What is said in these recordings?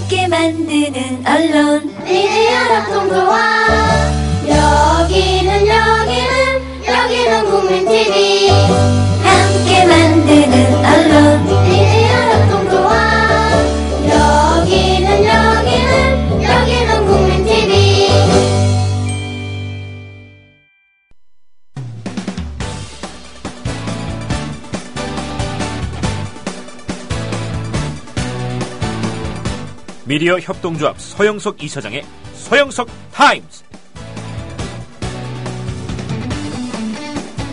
함께 만드는 언론 미디어 협동조합. 여기는 국민TV. 함께 만드는 언론 미디어 협동조합. 여기는 국민TV. 미디어 협동조합 서영석 이사장의 서영석 타임즈.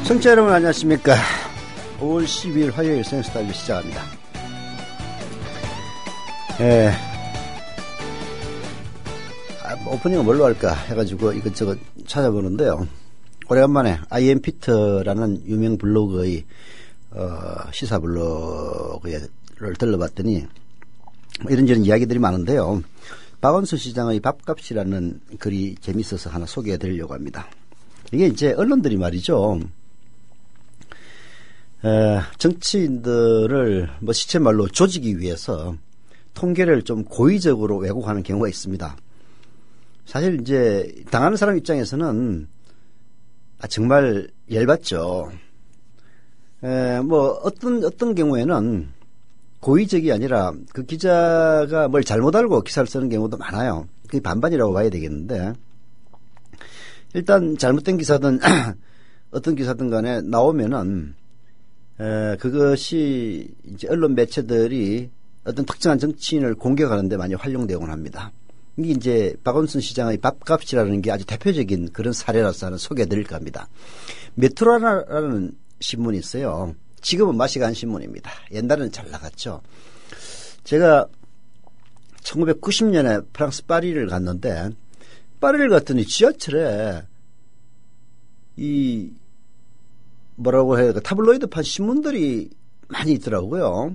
청취자 여러분 안녕하십니까. 5월 12일 화요일 서영석 타임즈 시작합니다. 오프닝은 뭘로 할까 해가지고 이것저것 찾아보는데요. 오래간만에 IM 피터라는 유명 블로그의 시사 블로그를 들러봤더니 이런저런 이야기들이 많은데요. 박원순 시장의 밥값이라는 글이 재밌어서 하나 소개해드리려고 합니다. 이게 이제 언론들이 말이죠. 정치인들을 시쳇말로 조지기 위해서 통계를 좀 고의적으로 왜곡하는 경우가 있습니다. 사실 이제 당하는 사람 입장에서는 정말 열받죠. 어떤 경우에는 고의적이 아니라 그 기자가 뭘 잘못 알고 기사를 쓰는 경우도 많아요. 그게 반반이라고 봐야 되겠는데, 일단 잘못된 기사든 어떤 기사든 간에 나오면은 그것이 이제 언론 매체들이 어떤 특정한 정치인을 공격하는데 많이 활용되곤 합니다. 이게 이제 박원순 시장의 밥값이라는 게 아주 대표적인 그런 사례라서 하는 소개해드릴까 합니다. 메트로라는 신문이 있어요. 지금은 마시간 신문입니다. 옛날에는 잘 나갔죠. 제가 1990년에 프랑스 파리를 갔는데, 파리를 갔더니 지하철에 뭐라고 해야 될까, 타블로이드판 신문들이 많이 있더라고요.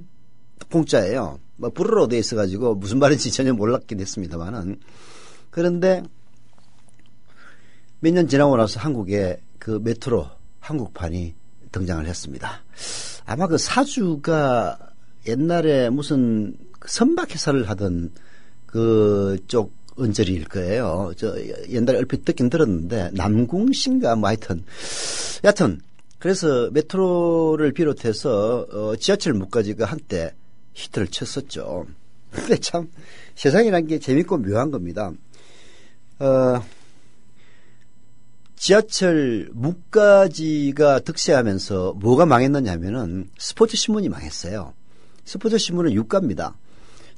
공짜예요. 불어로 돼 있어가지고 무슨 말인지 전혀 몰랐긴 했습니다만은. 그런데 몇 년 지나고 나서 한국에 그 메트로 한국판이 등장을 했습니다. 아마 그 사주가 옛날에 무슨 선박회사를 하던 그쪽 언저리일 거예요. 옛날에 얼핏 듣긴 들었는데, 남궁신가 하여튼. 여하튼, 그래서 메트로를 비롯해서 지하철 무까지가 한때 히트를 쳤었죠. 근데 참 세상이란 게 재밌고 묘한 겁니다. 지하철 무까지가 득세하면서 뭐가 망했느냐 하면은 스포츠 신문이 망했어요. 스포츠 신문은 유가입니다.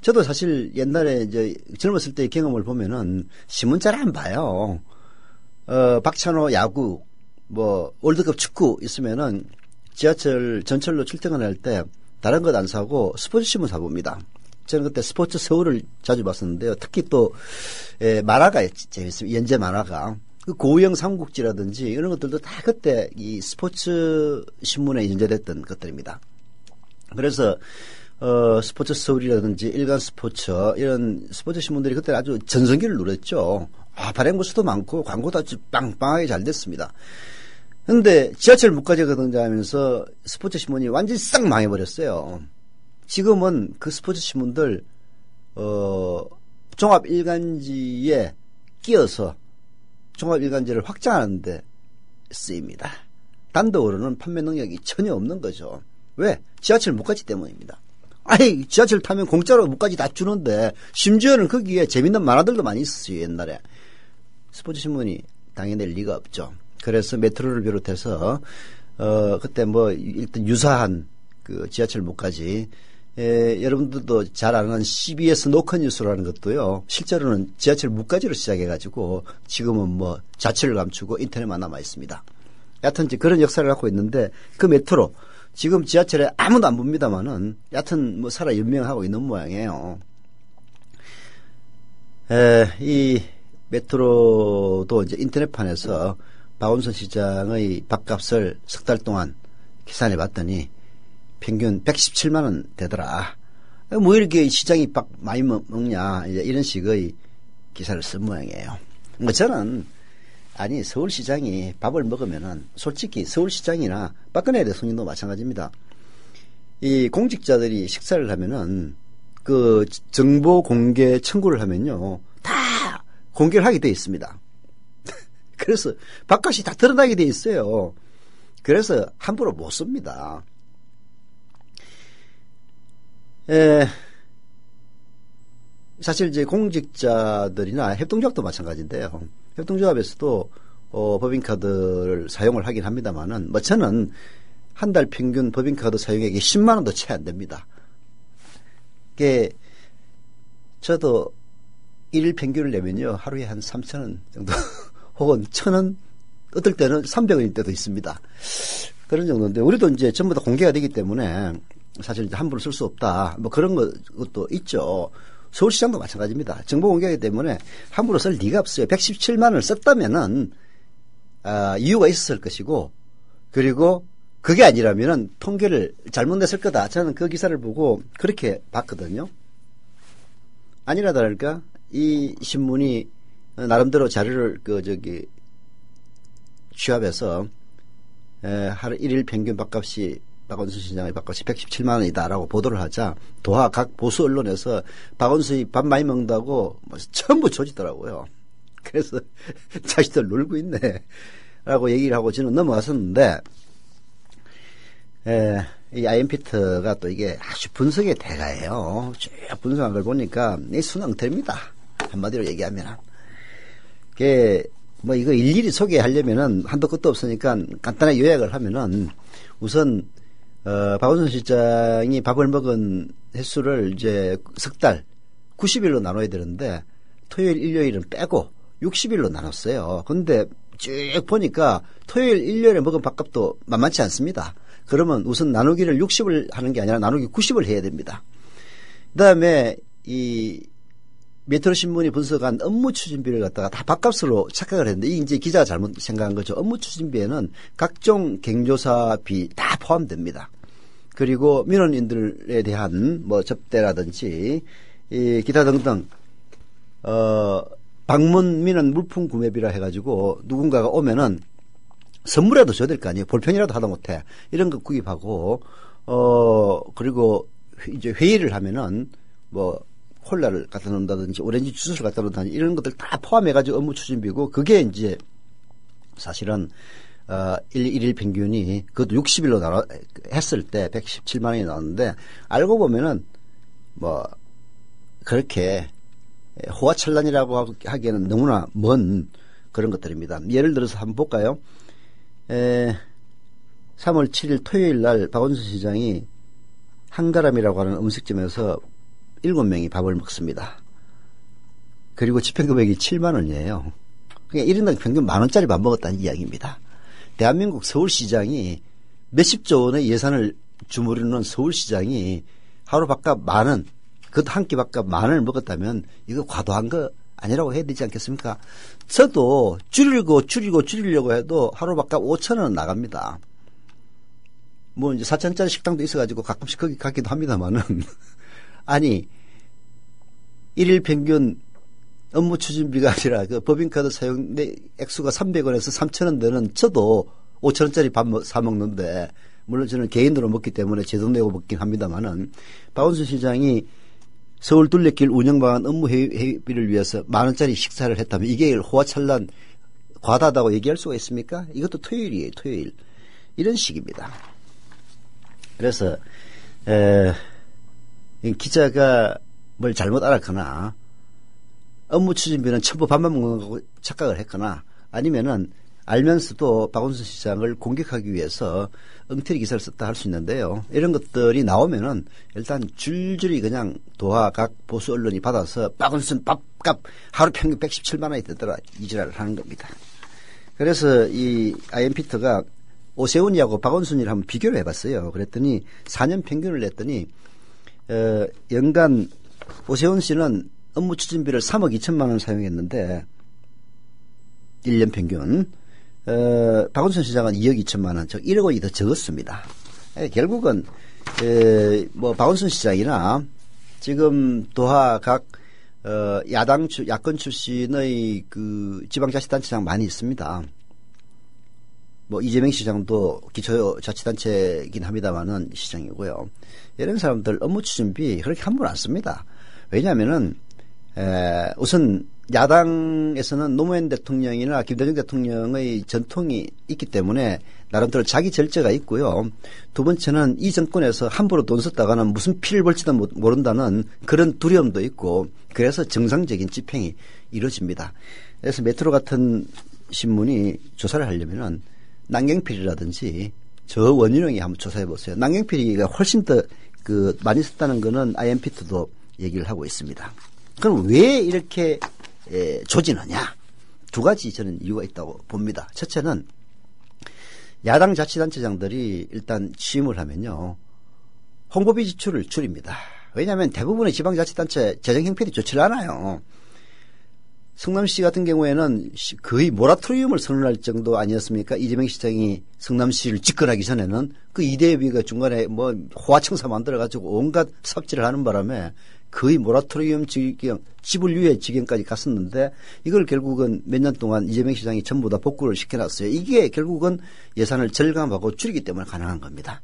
저도 사실 옛날에 이제 젊었을 때의 경험을 보면은 신문 잘 안 봐요. 박찬호 야구, 월드컵 축구 있으면은 지하철 전철로 출퇴근할 때 다른 것 안 사고 스포츠 신문 사봅니다. 저는 그때 스포츠 서울을 자주 봤었는데요. 특히 또 만화가 재밌습니다. 연재 만화가. 그 고우영 삼국지라든지 이런 것들도 다 그때 이 스포츠 신문에 연재됐던 것들입니다. 그래서 스포츠 서울이라든지 일간 스포츠 이런 스포츠 신문들이 그때 아주 전성기를 누렸죠. 발행부수도 많고 광고도 아주 빵빵하게 잘 됐습니다. 그런데 지하철 무까지가 등장하면서 스포츠 신문이 완전히 싹 망해버렸어요. 지금은 그 스포츠 신문들 종합 일간지에 끼어서 종합 일간지를 확장하는 데 쓰입니다. 단독으로는 판매 능력이 전혀 없는 거죠. 왜? 지하철 무까지 때문입니다. 아니, 지하철 타면 공짜로 무까지 다 주는데, 심지어는 거기에 재밌는 만화들도 많이 있었어요, 옛날에. 스포츠 신문이 당해낼 리가 없죠. 그래서 메트로를 비롯해서 그때 일단 유사한 그 지하철 무까지, 여러분들도 잘 아는 CBS 노컷뉴스라는 것도요, 실제로는 지하철 무까지로 시작해가지고 지금은 자취를 감추고 인터넷만 남아 있습니다. 여하튼 이제 그런 역사를 갖고 있는데, 그 메트로 지금 지하철에 아무도 안 봅니다만은 여하튼 살아 연명하고 있는 모양이에요. 이 메트로도 이제 인터넷판에서 박원순 시장의 밥값을 석 달 동안 계산해 봤더니 평균 117만 원 되더라. 이렇게 시장이 밥 많이 먹냐, 이제 이런 식의 기사를 쓴 모양이에요. 저는 서울시장이 밥을 먹으면은 솔직히 서울시장이나 박근혜 대통령도 마찬가지입니다. 이 공직자들이 식사를 하면은 그 정보 공개 청구를 하면요. 다 공개를 하게 돼 있습니다. 그래서 바깥이 다 드러나게 돼 있어요. 그래서 함부로 못 씁니다. 사실 이제 공직자들이나 협동조합도 마찬가지인데요. 협동조합에서도 법인카드를 사용을 하긴 합니다만은 뭐 저는 한 달 평균 법인카드 사용액이 10만 원도 채 안 됩니다. 그게 저도 일일 평균을 내면요 하루에 한 3,000원 정도 혹은 1,000원 어떨 때는 300원일 때도 있습니다. 그런 정도인데 우리도 이제 전부 다 공개가 되기 때문에 사실 이제 함부로 쓸 수 없다. 뭐 그런 것도 있죠. 서울시장도 마찬가지입니다. 정보 공개하기 때문에 함부로 쓸 리가 없어요. 117만 원을 썼다면은 이유가 있었을 것이고 그리고 그게 아니라면은 통계를 잘못 냈을 거다. 저는 그 기사를 보고 그렇게 봤거든요. 아니라 다를까 이 신문이 나름대로 자료를 취합해서 하루 1일 평균 밥값이 박원순 시장의 밥값이 117만 원이다라고 보도를 하자 도하 각 보수 언론에서 박원순이 밥 많이 먹는다고 전부 조지더라고요. 그래서 자식들 놀고 있네 라고 얘기를 하고 저는 넘어갔었는데 이 아이엠피트가 또 이게 아주 분석의 대가예요. 쭉 분석한 걸 보니까 이 순앙됩니다. 한마디로 얘기하면. 뭐 이거 일일이 소개하려면은 한도 끝도 없으니까 간단하게 요약을 하면은 우선 박원순 시장이 밥을 먹은 횟수를 이제 석 달 90일로 나눠야 되는데 토요일 일요일은 빼고 60일로 나눴어요. 근데 쭉 보니까 토요일 일요일에 먹은 밥값도 만만치 않습니다. 그러면 우선 나누기를 60을 하는 게 아니라 나누기 90을 해야 됩니다. 그다음에 이 메트로 신문이 분석한 업무 추진비를 갖다가 다 밥값으로 착각을 했는데 이게 이제 기자가 잘못 생각한 거죠. 업무 추진비에는 각종 경조사비 다 포함됩니다. 그리고 민원인들에 대한 뭐 접대라든지 이 기타 등등 방문 민원 물품 구매비라 해가지고 누군가가 오면은 선물이라도 줘야 될 거 아니에요. 볼펜이라도 하다못해 이런 거 구입하고 그리고 이제 회의를 하면은 뭐 콜라를 갖다 놓는다든지 오렌지 주스를 갖다 놓는다든지 이런 것들 다 포함해가지고 업무 추진비고 그게 이제 사실은 1일 평균이 그것도 60일로 했을 때 117만 원이 나왔는데 알고 보면은 뭐 그렇게 호화찬란이라고 하기에는 너무나 먼 그런 것들입니다. 예를 들어서 한번 볼까요? 3월 7일 토요일 날 박원순 시장이 한가람이라고 하는 음식점에서 7명이 밥을 먹습니다. 그리고 집행금액이 7만 원이에요. 그러니까 1인당 평균 만 원짜리 밥 먹었다는 이야기입니다. 대한민국 서울시장이 몇십조 원의 예산을 주무르는 서울시장이 하루 밥값 만 원, 그것도 한 끼 밥값 만 원을 먹었다면 이거 과도한 거 아니라고 해야 되지 않겠습니까? 저도 줄이려고 해도 하루 밥값 5천 원은 나갑니다. 뭐 이제 4천짜리 식당도 있어가지고 가끔씩 거기 가기도 합니다만은 아니 1일 평균 업무 추진비가 아니라 그 법인카드 사용 액수가 300원에서 3,000원 되는 저도 5,000원짜리 밥 사 먹는데 물론 저는 개인으로 먹기 때문에 제 돈 내고 먹긴 합니다만은 박원순 시장이 서울 둘레길 운영방안 업무 회비를 위해서 만 원짜리 식사를 했다면 이게 호화찬란 과다하다고 얘기할 수가 있습니까? 이것도 토요일이에요. 토요일. 이런 식입니다. 그래서 기자가 뭘 잘못 알았거나 업무 추진비는 전부 밥만 먹는 거고 착각을 했거나 아니면은 알면서도 박원순 시장을 공격하기 위해서 엉터리 기사를 썼다 할 수 있는데요. 이런 것들이 나오면은 일단 줄줄이 그냥 도하 각 보수 언론이 받아서 박원순 밥값 하루 평균 117만 원이 되더라 이 지랄을 하는 겁니다. 그래서 이 아이엠피터가 오세훈이하고 박원순이를 한번 비교를 해봤어요. 그랬더니 4년 평균을 냈더니 연간 오세훈 씨는 업무 추진비를 3억 2천만 원 사용했는데 1년 평균 박원순 시장은 2억 2천만 원, 즉 1억 원이 더 적었습니다. 결국은 뭐 박원순 시장이나 지금 도하 각 야권 출신의 그 지방자치단체장 많이 있습니다. 뭐 이재명 시장도 기초자치단체이긴 합니다만은 시장이고요. 이런 사람들 업무 추진비 그렇게 함부로 안 씁니다. 왜냐하면은 우선 야당에서는 노무현 대통령이나 김대중 대통령의 전통이 있기 때문에 나름대로 자기 절제가 있고요. 두 번째는 이 정권에서 함부로 돈 썼다가는 무슨 피를 볼지도 모른다는 그런 두려움도 있고 그래서 정상적인 집행이 이루어집니다. 그래서 메트로 같은 신문이 조사를 하려면은 남경필이라든지 저 원희룡이 한번 조사해 보세요. 남경필이가 훨씬 더 많이 썼다는 거는 IMPT도 얘기를 하고 있습니다. 그럼 왜 이렇게 조지느냐? 두 가지 저는 이유가 있다고 봅니다. 첫째는 야당 자치단체장들이 일단 취임을 하면요. 홍보비 지출을 줄입니다. 왜냐하면 대부분의 지방자치단체 재정 형편이 좋지 않아요. 성남시 같은 경우에는 거의 모라토리움을 선언할 정도 아니었습니까? 이재명 시장이 성남시를 집권하기 전에는 그 이대비가 중간에 뭐 호화청사 만들어가지고 온갖 삽질을 하는 바람에 거의 모라토리움 지경, 지불유예 지경까지 갔었는데 이걸 결국은 몇 년 동안 이재명 시장이 전부 다 복구를 시켜놨어요. 이게 결국은 예산을 절감하고 줄이기 때문에 가능한 겁니다.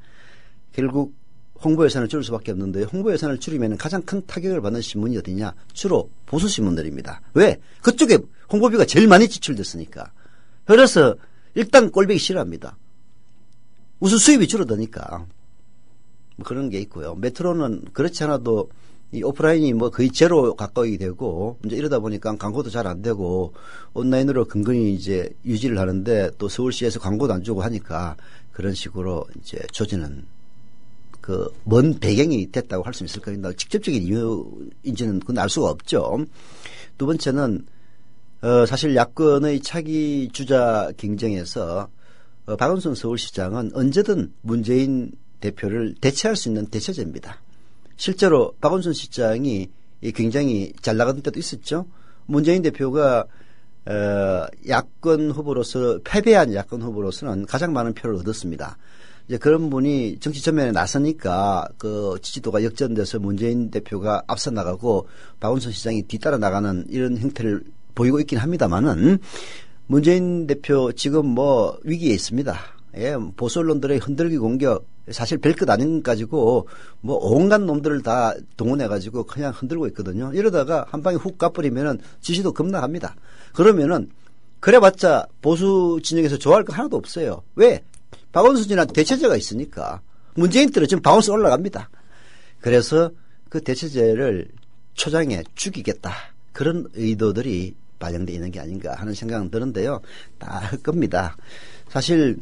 결국 홍보 예산을 줄일 수밖에 없는데 홍보 예산을 줄이면 가장 큰 타격을 받는 신문이 어디냐? 주로 보수 신문들입니다. 왜? 그쪽에 홍보비가 제일 많이 지출됐으니까. 그래서 일단 꼴보기 싫어합니다. 우선 수입이 줄어드니까. 뭐 그런 게 있고요. 메트로는 그렇지 않아도 이 오프라인이 뭐 거의 제로 가까이 되고 이제 이러다 보니까 광고도 잘 안 되고 온라인으로 근근히 이제 유지를 하는데 또 서울시에서 광고도 안 주고 하니까 그런 식으로 이제 조지는 그 먼 배경이 됐다고 할 수 있을 겁니다. 직접적인 이유인지는 그건 알 수가 없죠. 두 번째는 사실 야권의 차기 주자 경쟁에서 박원순 서울시장은 언제든 문재인 대표를 대체할 수 있는 대체제입니다. 실제로 박원순 시장이 굉장히 잘 나가던 때도 있었죠. 문재인 대표가 야권 후보로서 패배한 야권 후보로서는 가장 많은 표를 얻었습니다. 이제 그런 분이 정치 전면에 나서니까 그 지지도가 역전돼서 문재인 대표가 앞서 나가고 박원순 시장이 뒤따라 나가는 이런 형태를 보이고 있긴 합니다만은 문재인 대표 지금 뭐 위기에 있습니다. 예, 보수 언론들의 흔들기 공격 사실 별것 아닌 것 가지고 뭐 온갖 놈들을 다 동원해가지고 그냥 흔들고 있거든요. 이러다가 한 방에 훅 가버리면은 지지도 급락합니다. 그러면은 그래봤자 보수 진영에서 좋아할 거 하나도 없어요. 왜? 박원순이랑 대체제가 있으니까. 문재인 때는 지금 박원순 올라갑니다. 그래서 그 대체제를 초장에 죽이겠다. 그런 의도들이 반영되어 있는 게 아닌가 하는 생각은 드는데요. 다 할 겁니다. 사실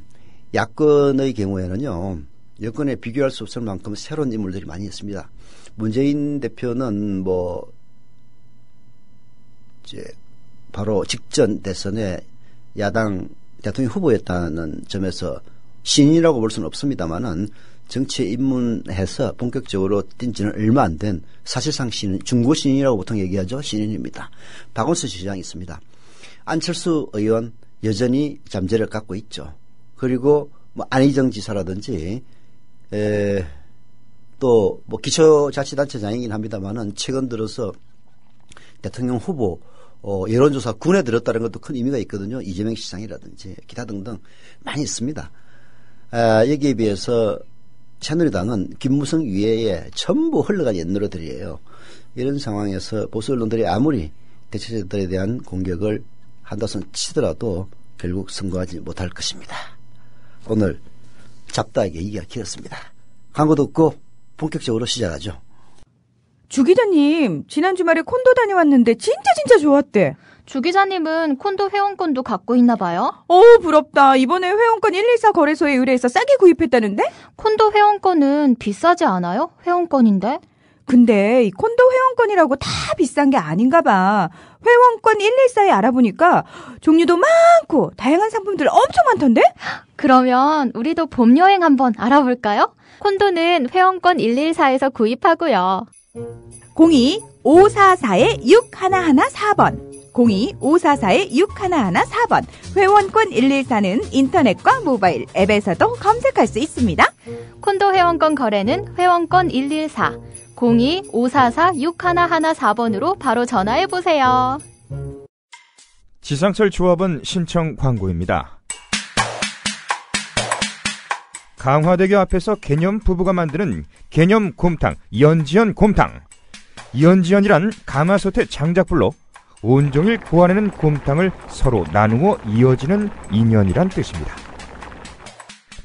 야권의 경우에는요. 여권에 비교할 수 없을 만큼 새로운 인물들이 많이 있습니다. 문재인 대표는 뭐 이제 바로 직전 대선에 야당 대통령 후보였다는 점에서 신인이라고 볼 수는 없습니다만은 정치에 입문해서 본격적으로 뛴 지는 얼마 안 된 사실상 신인, 중고 신인이라고 보통 얘기하죠. 신인입니다. 박원순 시장이 있습니다. 안철수 의원 여전히 잠재를 갖고 있죠. 그리고 뭐 안희정 지사라든지 또 뭐 기초자치단체장이긴 합니다만은 최근 들어서 대통령 후보 여론조사 군에 들었다는 것도 큰 의미가 있거든요. 이재명 시장이라든지 기타 등등 많이 있습니다. 여기에 비해서 새누리당은 김무성 위에 전부 흘러간 옛노래들이에요. 이런 상황에서 보수 언론들이 아무리 대체제들에 대한 공격을 한다손 치더라도 결국 성공하지 못할 것입니다. 오늘 잡다하게 얘기가 길었습니다. 광고 듣고 본격적으로 시작하죠. 주 기자님, 지난 주말에 콘도 다녀왔는데 진짜 좋았대. 주 기자님은 콘도 회원권도 갖고 있나 봐요? 부럽다. 이번에 회원권 114 거래소에 의뢰해서 싸게 구입했다는데? 콘도 회원권은 비싸지 않아요? 회원권인데? 근데 이 콘도 회원권이라고 다 비싼 게 아닌가 봐. 회원권 114에 알아보니까 종류도 많고 다양한 상품들 엄청 많던데? 그러면 우리도 봄 여행 한번 알아볼까요? 콘도는 회원권 114에서 구입하고요. 02-544-6114번 02-544-6114번 회원권 114는 인터넷과 모바일 앱에서도 검색할 수 있습니다. 콘도 회원권 거래는 회원권 114 02-544-6114번으로 바로 전화해보세요. 지상철 조합원 신청 광고입니다. 강화대교 앞에서 개념 부부가 만드는 개념 곰탕 연지연 곰탕. 연지연이란 가마솥의 장작불로 온종일 구워내는 곰탕을 서로 나누어 이어지는 인연이란 뜻입니다.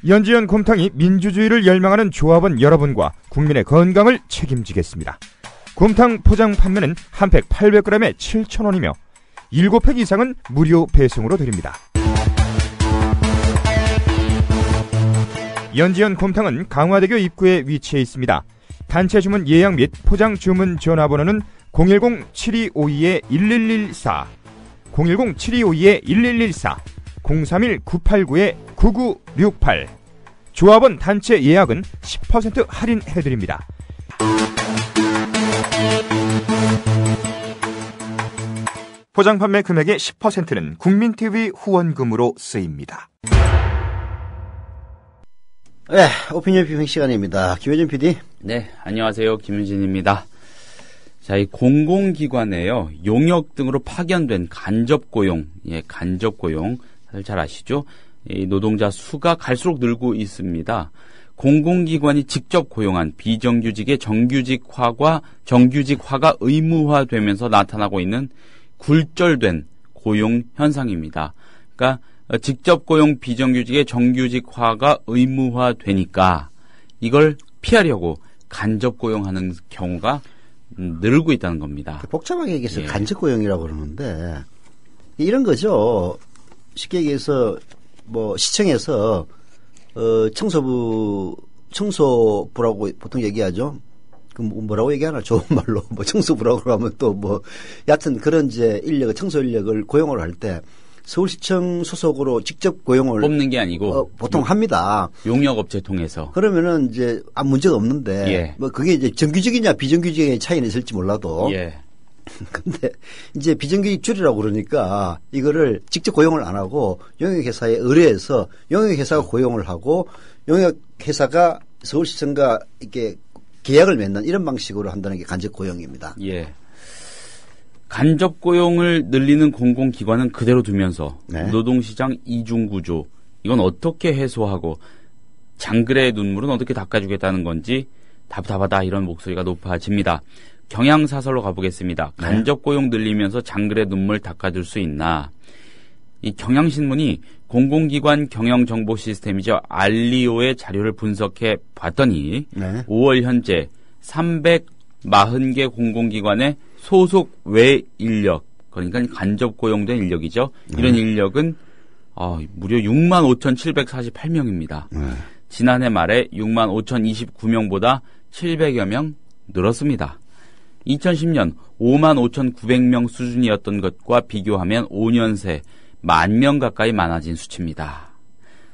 연지연 곰탕이 민주주의를 열망하는 조합원 여러분과 국민의 건강을 책임지겠습니다. 곰탕 포장 판매는 한 팩 800g에 7,000원이며 7팩 이상은 무료 배송으로 드립니다. 연지연 곰탕은 강화대교 입구에 위치해 있습니다. 단체 주문 예약 및 포장 주문 전화번호는 010-7252-1114, 010-7252-1114, 031-989-9968. 조합원 단체 예약은 10% 할인해드립니다. 포장 판매 금액의 10%는 국민TV 후원금으로 쓰입니다. 네, 오피니언 비평 시간입니다. 김효진 PD. 네, 안녕하세요. 김효진입니다. 자, 이 공공기관에요, 용역 등으로 파견된 간접고용, 간접고용, 다들 잘 아시죠? 이 노동자 수가 갈수록 늘고 있습니다. 공공기관이 직접 고용한 비정규직의 정규직화가 의무화되면서 나타나고 있는 굴절된 고용 현상입니다. 그러니까 직접 고용 비정규직의 정규직화가 의무화되니까 이걸 피하려고 간접 고용하는 경우가 늘고 있다는 겁니다. 복잡하게 얘기해서 간접 고용이라고 그러는데 이런 거죠. 쉽게 얘기해서 뭐 시청에서 청소부라고 보통 얘기하죠. 그 뭐라고 얘기하나 좋은 말로 뭐 청소부라고 하면 또 뭐 여하튼 그런 이제 인력을 청소 인력을 고용을 할 때 서울시청 소속으로 직접 고용을 뽑는 게 아니고 보통 합니다. 용역업체 통해서. 그러면은 이제 아무 문제가 없는데 뭐 그게 이제 정규직이냐 비정규직의 차이는 있을지 몰라도. 근데 이제 비정규직 줄이라고 그러니까 이거를 직접 고용을 안 하고 용역회사에 의뢰해서 용역회사가 고용을 하고 용역회사가 서울시청과 이렇게 계약을 맺는 이런 방식으로 한다는 게 간접 고용입니다. 간접 고용을 늘리는 공공기관은 그대로 두면서 노동시장 이중구조, 이건 어떻게 해소하고 장글의 눈물은 어떻게 닦아주겠다는 건지 답답하다, 이런 목소리가 높아집니다. 경향사설로 가보겠습니다. 간접 고용 늘리면서 장글의 눈물 닦아줄 수 있나. 이 경향신문이 공공기관 경영정보 시스템이죠, 알리오의 자료를 분석해 봤더니 5월 현재 340개 공공기관의 소속 외 인력, 그러니까 간접 고용된 인력이죠. 이런 인력은 무려 65,748명입니다. 지난해 말에 65,029명보다 700여 명 늘었습니다. 2010년 55,900명 수준이었던 것과 비교하면 5년 새 10,000명 가까이 많아진 수치입니다.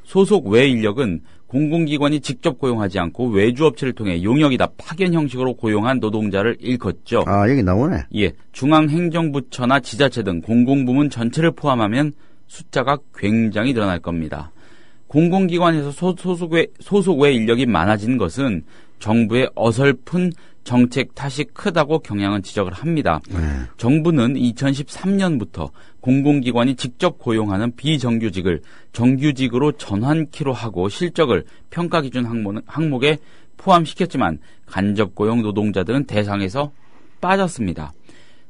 소속 외 인력은 공공기관이 직접 고용하지 않고 외주업체를 통해 용역이다 파견 형식으로 고용한 노동자를 일컫죠. 여기 나오네. 중앙행정부처나 지자체 등 공공부문 전체를 포함하면 숫자가 굉장히 늘어날 겁니다. 공공기관에서 소속 외 인력이 많아지는 것은 정부의 어설픈 정책 탓이 크다고 경향은 지적을 합니다. 정부는 2013년부터 공공기관이 직접 고용하는 비정규직을 정규직으로 전환키로 하고 실적을 평가기준 항목에 포함시켰지만 간접 고용 노동자들은 대상에서 빠졌습니다.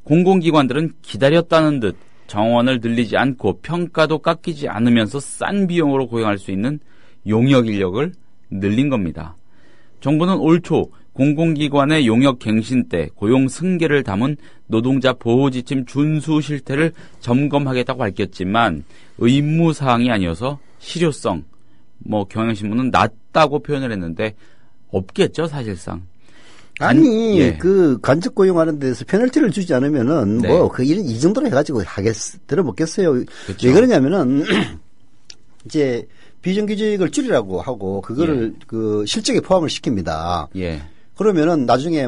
공공기관들은 기다렸다는 듯 정원을 늘리지 않고 평가도 깎이지 않으면서 싼 비용으로 고용할 수 있는 용역 인력을 늘린 겁니다. 정부는 올 초 공공기관의 용역 갱신 때 고용 승계를 담은 노동자 보호지침 준수 실태를 점검하겠다고 밝혔지만 의무사항이 아니어서 실효성, 경향신문은 낮다고 표현을 했는데 없겠죠, 사실상. 그 간접 고용하는 데서 페널티를 주지 않으면은 그 일은 이 정도로 해가지고 들어먹겠어요. 그렇죠. 왜 그러냐면은 이제 비정규직을 줄이라고 하고 그거를 그 실적에 포함을 시킵니다. 그러면은 나중에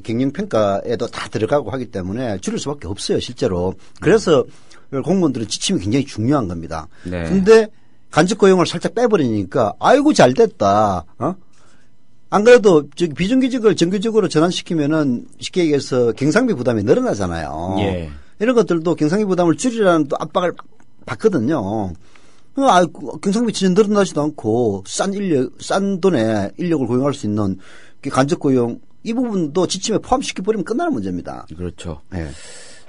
경영평가에도 다 들어가고 하기 때문에 줄일 수밖에 없어요, 실제로. 그래서 공무원들은 지침이 굉장히 중요한 겁니다. 근데 간접 고용을 살짝 빼버리니까 아이고 잘 됐다. 안 그래도 비정규직을 정규직으로 전환시키면은 쉽게 얘기해서 경상비 부담이 늘어나잖아요. 이런 것들도 경상비 부담을 줄이라는 또 압박을 받거든요. 경상비 전혀 늘어나지도 않고 싼 돈에 인력을 고용할 수 있는 간접 고용 이 부분도 지침에 포함시켜버리면 끝나는 문제입니다. 그렇죠. 네.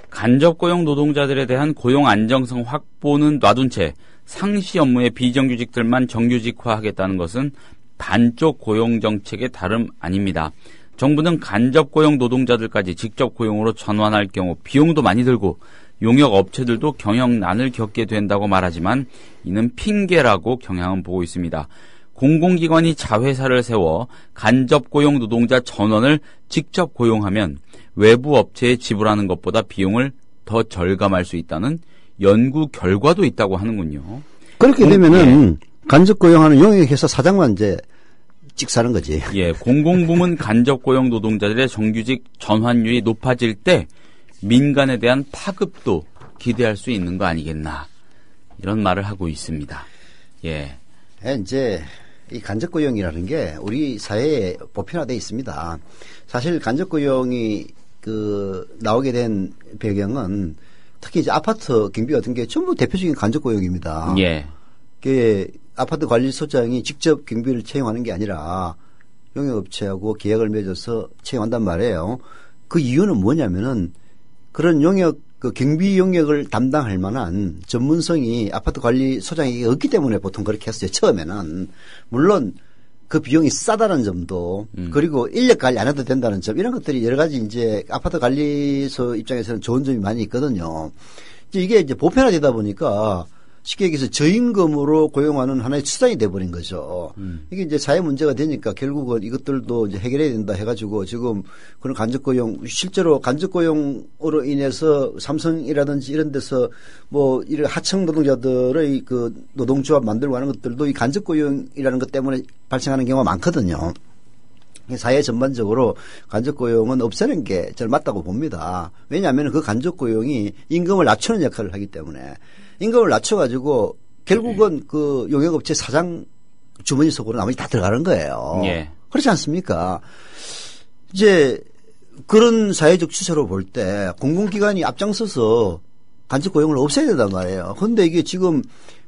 간접 고용 노동자들에 대한 고용 안정성 확보는 놔둔 채 상시 업무의 비정규직들만 정규직화하겠다는 것은 반쪽 고용 정책의 다름 아닙니다. 정부는 간접 고용 노동자들까지 직접 고용으로 전환할 경우 비용도 많이 들고 용역 업체들도 경영난을 겪게 된다고 말하지만 이는 핑계라고 경향은 보고 있습니다. 공공기관이 자회사를 세워 간접 고용 노동자 전원을 직접 고용하면 외부 업체에 지불하는 것보다 비용을 더 절감할 수 있다는 연구 결과도 있다고 하는군요. 그렇게 되면은 간접 고용하는 용역회사 사장만 이제 찍사는 거지. 예, 공공부문 간접 고용 노동자들의 정규직 전환율이 높아질 때 민간에 대한 파급도 기대할 수 있는 거 아니겠나 이런 말을 하고 있습니다. 예. 이제 이 간접 고용이라는 게 우리 사회에 보편화되어 있습니다. 사실 간접 고용이 나오게 된 배경은 특히 이제 아파트 경비 같은 게 전부 대표적인 간접 고용입니다. 예. 아파트 관리소장이 직접 경비를 채용하는 게 아니라 용역업체하고 계약을 맺어서 채용한단 말이에요. 그 이유는 뭐냐면은 그런 경비 용역을 담당할 만한 전문성이 아파트 관리소장에게 없기 때문에 보통 그렇게 했어요. 처음에는. 물론 그 비용이 싸다는 점도 그리고 인력 관리 안 해도 된다는 점 이런 것들이 여러 가지 이제 아파트 관리소 입장에서는 좋은 점이 많이 있거든요. 이게 이제 보편화되다 보니까 쉽게 얘기해서 저임금으로 고용하는 하나의 수단이 돼버린 거죠. 이게 이제 사회 문제가 되니까 결국은 이것들도 이제 해결해야 된다 해가지고 지금 그런 간접 고용, 실제로 간접 고용으로 인해서 삼성이라든지 이런 데서 뭐 이런 하청 노동자들의 그 노동조합 만들고 하는 것들도 이 간접 고용이라는 것 때문에 발생하는 경우가 많거든요. 사회 전반적으로 간접 고용은 없애는 게 저는 맞다고 봅니다. 왜냐하면 그 간접 고용이 임금을 낮추는 역할을 하기 때문에 임금을 낮춰가지고 결국은 그 용역업체 사장 주머니 속으로 나머지 다 들어가는 거예요. 예. 그렇지 않습니까? 이제 그런 사회적 추세로 볼 때 공공기관이 앞장서서 간접 고용을 없애야 된단 말이에요. 그런데 이게 지금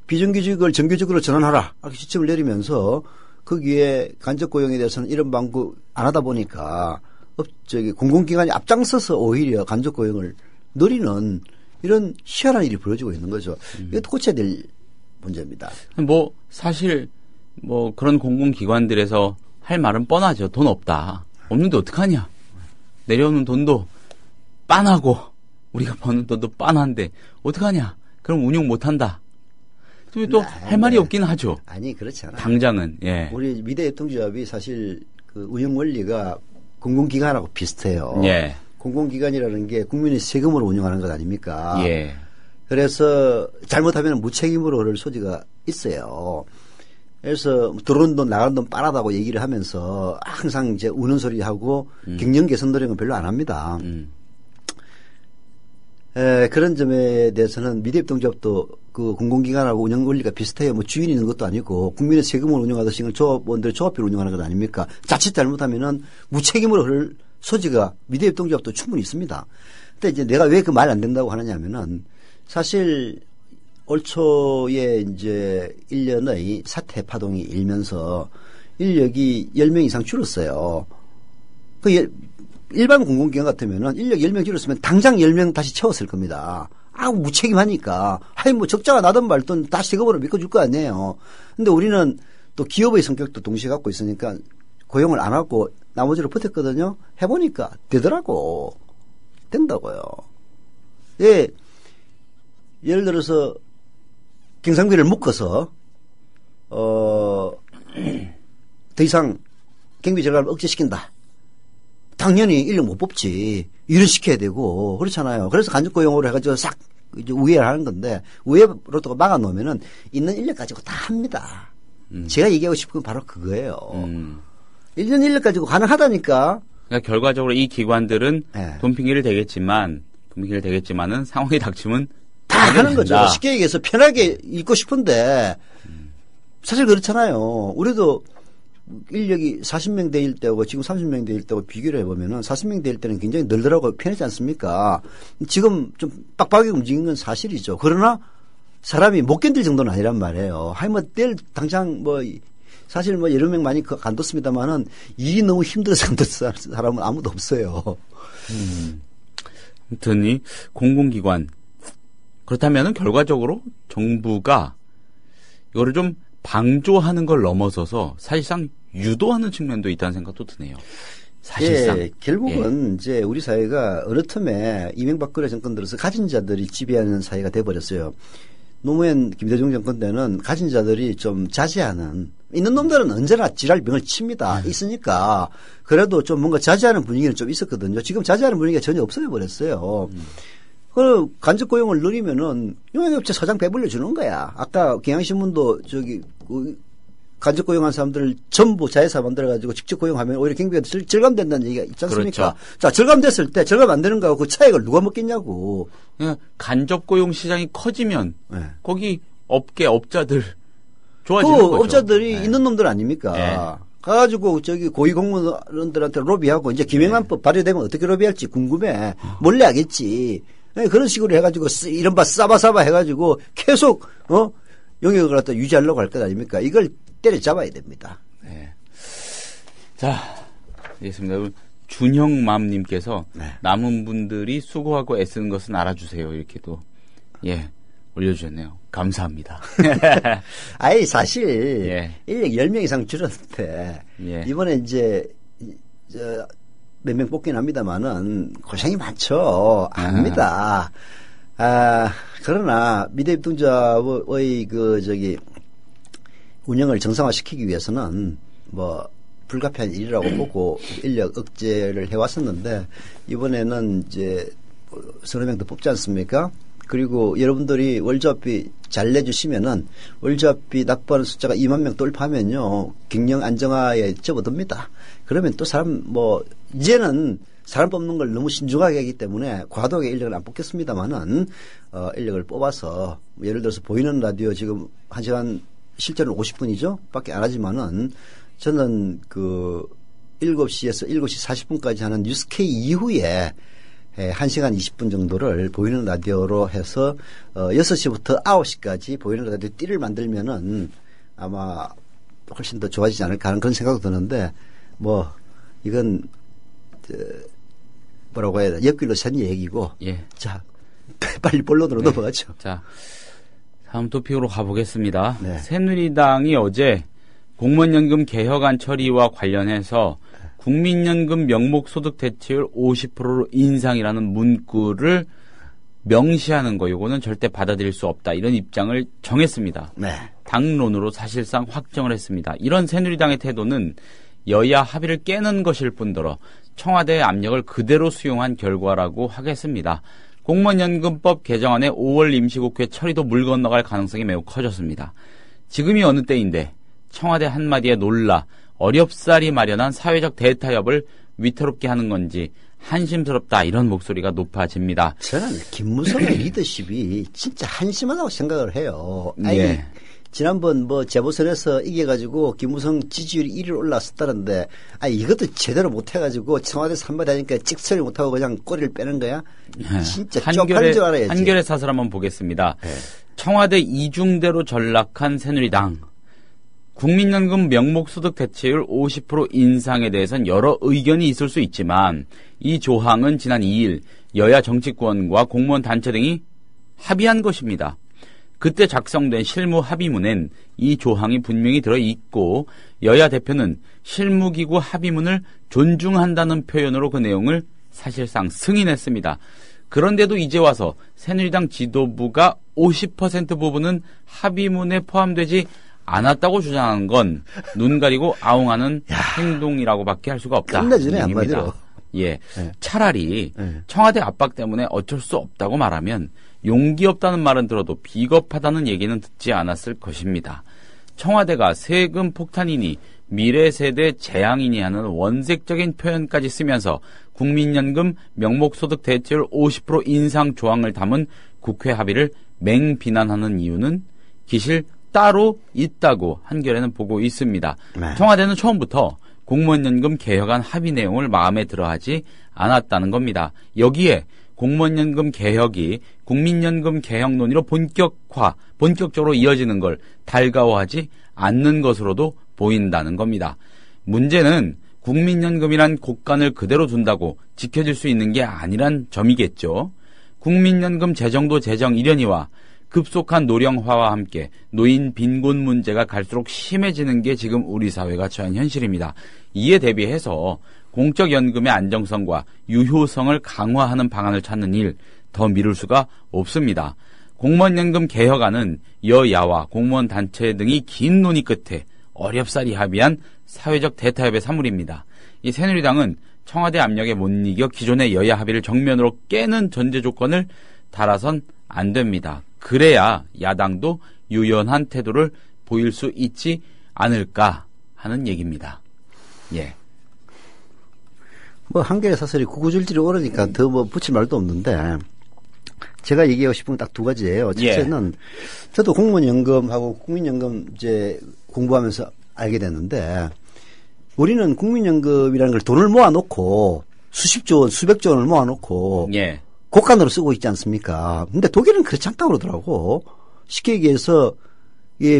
비정규직을 정규직으로 전환하라 이렇게 지침을 내리면서 거기에 간접 고용에 대해서는 이런 방구 안 하다 보니까 공공기관이 앞장서서 오히려 간접 고용을 늘리는 이런 희한한 일이 벌어지고 있는 거죠. 이것도 고쳐야 될 문제입니다. 뭐 사실 뭐 그런 공공기관들에서 할 말은 뻔하죠. 돈 없다. 없는데 어떡하냐. 내려오는 돈도 빤하고 우리가 버는 돈도 빤한데 어떡하냐. 그럼 운용 못한다. 또 할 말이 없긴 하죠. 아니 그렇지 않아요. 당장은. 예. 우리 미래협동조합이 사실 그 운영 원리가 공공기관하고 비슷해요. 예. 공공기관이라는 게 국민의 세금으로 운영하는 것 아닙니까? 예. 그래서 잘못하면 무책임으로 흐를 소지가 있어요. 그래서 들어오는 돈 나가는 돈 빠르다고 얘기를 하면서 항상 이제 우는 소리 하고 경영 개선 노력은 별로 안 합니다. 그런 점에 대해서는 미래협동조합도 그 공공기관하고 운영 원리가 비슷해요. 뭐 주인이 있는 것도 아니고 국민의 세금을 운영하듯이 이걸 조합원들의 조합비로 운영하는 것 아닙니까? 자칫 잘못하면은 무책임으로 흐를 소지가 미래협동조합도 충분히 있습니다. 근데 이제 내가 왜 그 말 안 된다고 하느냐면은 사실 올 초에 이제 1년의 사태 파동이 일면서 인력이 10명 이상 줄었어요. 일반 공공기관 같으면은 인력 10명 줄었으면 당장 10명 다시 채웠을 겁니다. 무책임하니까. 뭐 적자가 나든 말든 다시 세금으로 메꿔줄 거 아니에요. 근데 우리는 또 기업의 성격도 동시에 갖고 있으니까 고용을 안 하고 나머지로 버텼거든요. 해보니까 되더라고. 된다고요. 예. 예를 들어서 경상비를 묶어서 더 이상 경비 절감을 억제시킨다. 당연히 인력 못 뽑지. 일을 시켜야 되고 그렇잖아요. 그래서 간접 고용으로 해가지고 싹 이제 우회를 하는 건데 우회로 또 막아 놓으면은 있는 인력 가지고 다 합니다. 제가 얘기하고 싶은 건 바로 그거예요. 1년 인력 가지고 가능하다니까. 그러니까 결과적으로 이 기관들은 네. 돈 핑계를 대겠지만은 상황이 닥치면 다 하는 거죠. 쉽게 얘기해서 편하게 있고 싶은데 사실 그렇잖아요. 우리도 인력이 40명 대일 때하고 지금 30명 대일 때하고 비교를 해보면은 40명 대일 때는 굉장히 널널하고 편하지 않습니까? 지금 좀 빡빡하게 움직이는 건 사실이죠. 그러나 사람이 못 견딜 정도는 아니란 말이에요. 하이 내일 당장 사실 여러 명 많이 간뒀습니다만은 일이 너무 힘들어서 간뒀 사람은 아무도 없어요. 아무튼 이 공공기관 그렇다면은 결과적으로 정부가 이거를 좀 방조하는 걸 넘어서서 사실상 유도하는 측면도 있다는 생각도 드네요. 사실상. 예, 결국은 이제 우리 사회가 어느 틈에 이명박근혜 정권 들어서 가진 자들이 지배하는 사회가 돼버렸어요. 노무현 김대중 정권 때는 가진 자들이 좀 자제하는, 있는 놈들은 언제나 지랄병을 칩니다. 있으니까. 그래도 좀 뭔가 자제하는 분위기는 좀 있었거든요. 지금 자제하는 분위기가 전혀 없어져 버렸어요. 그 간접 고용을 늘리면은 용역업체 사장 배불려 주는 거야. 아까 경향신문도 간접 고용한 사람들을 전부 자회사 만들어가지고 직접 고용하면 오히려 경비가 절감된다는 얘기가 있지 않습니까? 그렇죠. 자, 절감됐을 때 절감 안 되는 거하고 그 차익을 누가 먹겠냐고. 간접 고용 시장이 커지면 네. 거기 업자들 좋아지는 거죠. 업자들이 네. 있는 놈들 아닙니까? 네. 가가지고 고위공무원들한테 로비하고 이제 김영란법 발의되면 어떻게 로비할지 궁금해. 몰래 하겠지. 네, 그런 식으로 해가지고 이른바 싸바싸바 해가지고 계속 영역을 갖다 유지하려고 할 것 아닙니까? 이걸 때려잡아야 됩니다. 네. 자, 알겠습니다. 준형맘님께서 네. 남은 분들이 수고하고 애쓰는 것은 알아주세요. 이렇게 또 올려주셨네요. 감사합니다. 아이 사실 예. 인력 10명 이상 줄었는데 예. 이번에 이제 몇 명 뽑긴 합니다만은 고생이 많죠. 압니다. 그러나 미래입동조합의 운영을 정상화시키기 위해서는 불가피한 일이라고 보고 인력 억제를 해왔었는데 이번에는 이제 서너 명 더 뽑지 않습니까? 그리고 여러분들이 월조합비 잘 내주시면은 월조합비 납부하는 숫자가 2만 명 돌파하면요 경영 안정화에 접어듭니다. 그러면 또 이제는 사람 뽑는 걸 너무 신중하게 하기 때문에 과도하게 인력을 안 뽑겠습니다만은 인력을 뽑아서 예를 들어서 보이는 라디오 지금 1시간 실제로는 50분이죠 밖에 안 하지만은 저는 7시에서 7시 40분까지 하는 뉴스K 이후에 1시간 20분 정도를 보이는 라디오로 해서 6시부터 9시까지 보이는 라디오 띠를 만들면은 아마 훨씬 더 좋아지지 않을까 하는 그런 생각도 드는데 이건 뭐라고 해야 되나 옆길로 샌 얘기고 예. 자 빨리 본론으로 네. 넘어가죠. 자, 다음 토픽으로 가보겠습니다. 네. 새누리당이 어제 공무원연금 개혁안 처리와 관련해서 국민연금 명목소득 대체율 50%로 인상이라는 문구를 명시하는 거 이거는 절대 받아들일 수 없다. 이런 입장을 정했습니다. 네. 당론으로 사실상 확정을 했습니다. 이런 새누리당의 태도는 여야 합의를 깨는 것일 뿐더러 청와대의 압력을 그대로 수용한 결과라고 하겠습니다. 공무원연금법 개정안의 5월 임시국회 처리도 물 건너갈 가능성이 매우 커졌습니다. 지금이 어느 때인데 청와대 한마디에 놀라 어렵사리 마련한 사회적 대타협을 위태롭게 하는 건지 한심스럽다 이런 목소리가 높아집니다. 저는 김무성의 리더십이 진짜 한심하다고 생각을 해요. 예. 지난번 재보선에서 이겨가지고 김무성 지지율이 1위로 올랐었다는데 이것도 제대로 못해가지고 청와대에서 한마디 하니까 찍소리 못하고 그냥 꼬리를 빼는 거야? 진짜 쪽팔린 줄 알아야지. 한겨레 사설 한번 보겠습니다. 네. 청와대 이중대로 전락한 새누리당. 국민연금 명목소득 대체율 50% 인상에 대해서는 여러 의견이 있을 수 있지만 이 조항은 지난 2일 여야 정치권과 공무원 단체 등이 합의한 것입니다. 그때 작성된 실무 합의문엔 이 조항이 분명히 들어있고 여야 대표는 실무기구 합의문을 존중한다는 표현으로 그 내용을 사실상 승인했습니다. 그런데도 이제 와서 새누리당 지도부가 50% 부분은 합의문에 포함되지 않았다고 주장하는 건 눈 가리고 아웅하는 행동이라고밖에 할 수가 없다. 끝내주네 한마디로. 예, 네. 차라리 네. 청와대 압박 때문에 어쩔 수 없다고 말하면 용기 없다는 말은 들어도 비겁하다는 얘기는 듣지 않았을 것입니다. 청와대가 세금 폭탄이니 미래 세대 재앙이니 하는 원색적인 표현까지 쓰면서 국민연금 명목소득 대체율 50% 인상 조항을 담은 국회 합의를 맹비난하는 이유는 기실 따로 있다고 한겨레는 보고 있습니다. 네. 청와대는 처음부터 공무원연금 개혁안 합의 내용을 마음에 들어하지 않았다는 겁니다. 여기에 공무원연금 개혁이 국민연금 개혁 논의로 본격적으로 이어지는 걸 달가워하지 않는 것으로도 보인다는 겁니다. 문제는 국민연금이란 곳간을 그대로 둔다고 지켜질 수 있는 게 아니란 점이겠죠. 국민연금 재정도 재정 일련이와 급속한 노령화와 함께 노인 빈곤 문제가 갈수록 심해지는 게 지금 우리 사회가 처한 현실입니다. 이에 대비해서 공적연금의 안정성과 유효성을 강화하는 방안을 찾는 일 더 미룰 수가 없습니다. 공무원연금 개혁안은 여야와 공무원 단체 등이 긴 논의 끝에 어렵사리 합의한 사회적 대타협의 산물입니다. 이 새누리당은 청와대 압력에 못 이겨 기존의 여야 합의를 정면으로 깨는 전제 조건을 달아선 안 됩니다. 그래야 야당도 유연한 태도를 보일 수 있지 않을까 하는 얘기입니다. 예. 뭐 한겨레 사설이 구구절절이 오르니까 더 뭐 붙일 말도 없는데 제가 얘기하고 싶은 건 딱 두 가지예요. 첫째는 저도 공무원연금하고 국민연금 이제 공부하면서 알게 됐는데 우리는 국민연금이라는 걸 돈을 모아놓고 수십조 원, 수백조 원을 모아놓고 곳간으로 쓰고 있지 않습니까? 근데 독일은 그렇지 않다고 그러더라고. 쉽게 얘기해서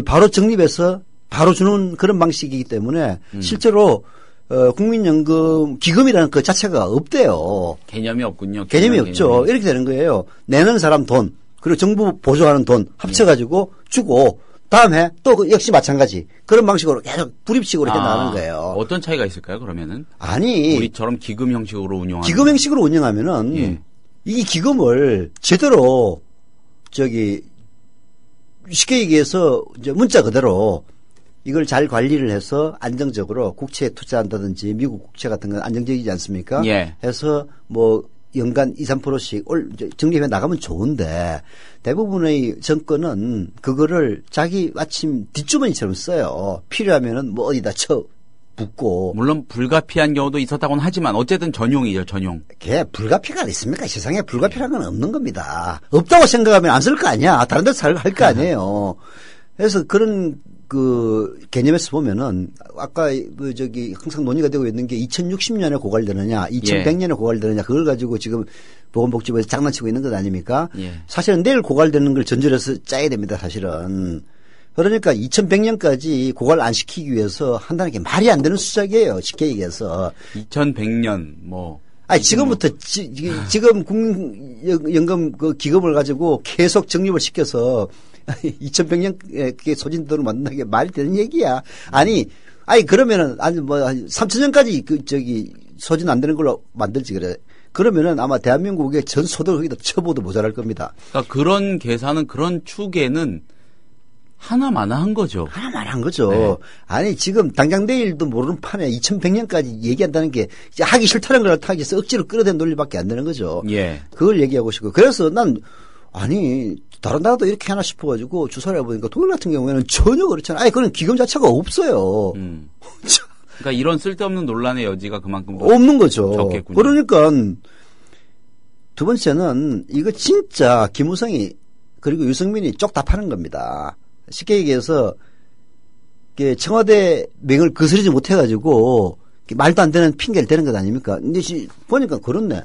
바로 적립해서 바로 주는 그런 방식이기 때문에 실제로 국민연금 기금이라는 그 자체가 없대요. 개념이 없군요. 개념이 없죠. 이렇게 되는 거예요. 내는 사람 돈 그리고 정부 보조하는 돈 합쳐가지고 주고 다음에 또 역시 마찬가지 그런 방식으로 계속 불입식으로 해나가는 거예요. 어떤 차이가 있을까요? 그러면은 아니 우리처럼 기금 형식으로 운영하는 기금 형식으로 운영하면은 이 기금을 제대로 쉽게 얘기해서 이제 문자 그대로 이걸 잘 관리를 해서 안정적으로 국채에 투자한다든지 미국 국채 같은 건 안정적이지 않습니까? 해서 뭐 연간 2, 3%씩 적립해 나가면 좋은데 대부분의 정권은 그거를 자기 마침 뒷주머니처럼 써요. 필요하면은 뭐 어디다 붙고. 물론 불가피한 경우도 있었다고는 하지만 어쨌든 전용이죠, 전용. 그게 불가피가 있습니까? 세상에 불가피한 건 없는 겁니다. 없다고 생각하면 안 쓸 거 아니야. 다른 데서 할 거 아니에요. 그래서 그런 개념에서 보면은 아까 항상 논의가 되고 있는 게 2060년에 고갈되느냐, 2100년에 고갈되느냐 그걸 가지고 지금 보건복지부에서 장난치고 있는 것 아닙니까? 사실은 내일 고갈되는 걸 전제로 해서 짜야 됩니다, 사실은. 그러니까 2100년까지 고갈 안 시키기 위해서 한다는 게 말이 안 되는 수작이에요, 쉽게 얘기해서. 2100년 지금부터 지금 국민연금 그 기금을 가지고 계속 적립을 시켜서 2100년 그게 소진도로 만드는 게 말이 되는 얘기야. 아니 그러면은 3000년까지 소진 안 되는 걸로 만들지 그래. 그러면은 아마 대한민국의 전 소득을 거기다 쳐봐도 모자랄 겁니다. 그러니까 그런 계산은 그런 추계는 하나마나한 거죠. 하나마나한 거죠. 아니 지금 당장 내일도 모르는 판에 2100년까지 얘기한다는 게 하기 싫다는 걸 하기 위해서 억지로 끌어댄 논리밖에 안 되는 거죠. 그걸 얘기하고 싶고 그래서 난 다른 나라도 이렇게 하나 싶어가지고 주사를 해보니까 독일 같은 경우에는 전혀 그렇잖아요. 그건 기금 자체가 없어요. 그러니까 이런 쓸데없는 논란의 여지가 그만큼 없는 거죠. 적겠군요. 그러니까 두 번째는 이거 진짜 김무성이 그리고 유승민이 쪽 다 파는 겁니다. 쉽게 얘기해서 청와대 명을 거스르지 못해가지고 말도 안 되는 핑계를 대는 것 아닙니까? 근데 보니까 그렇네.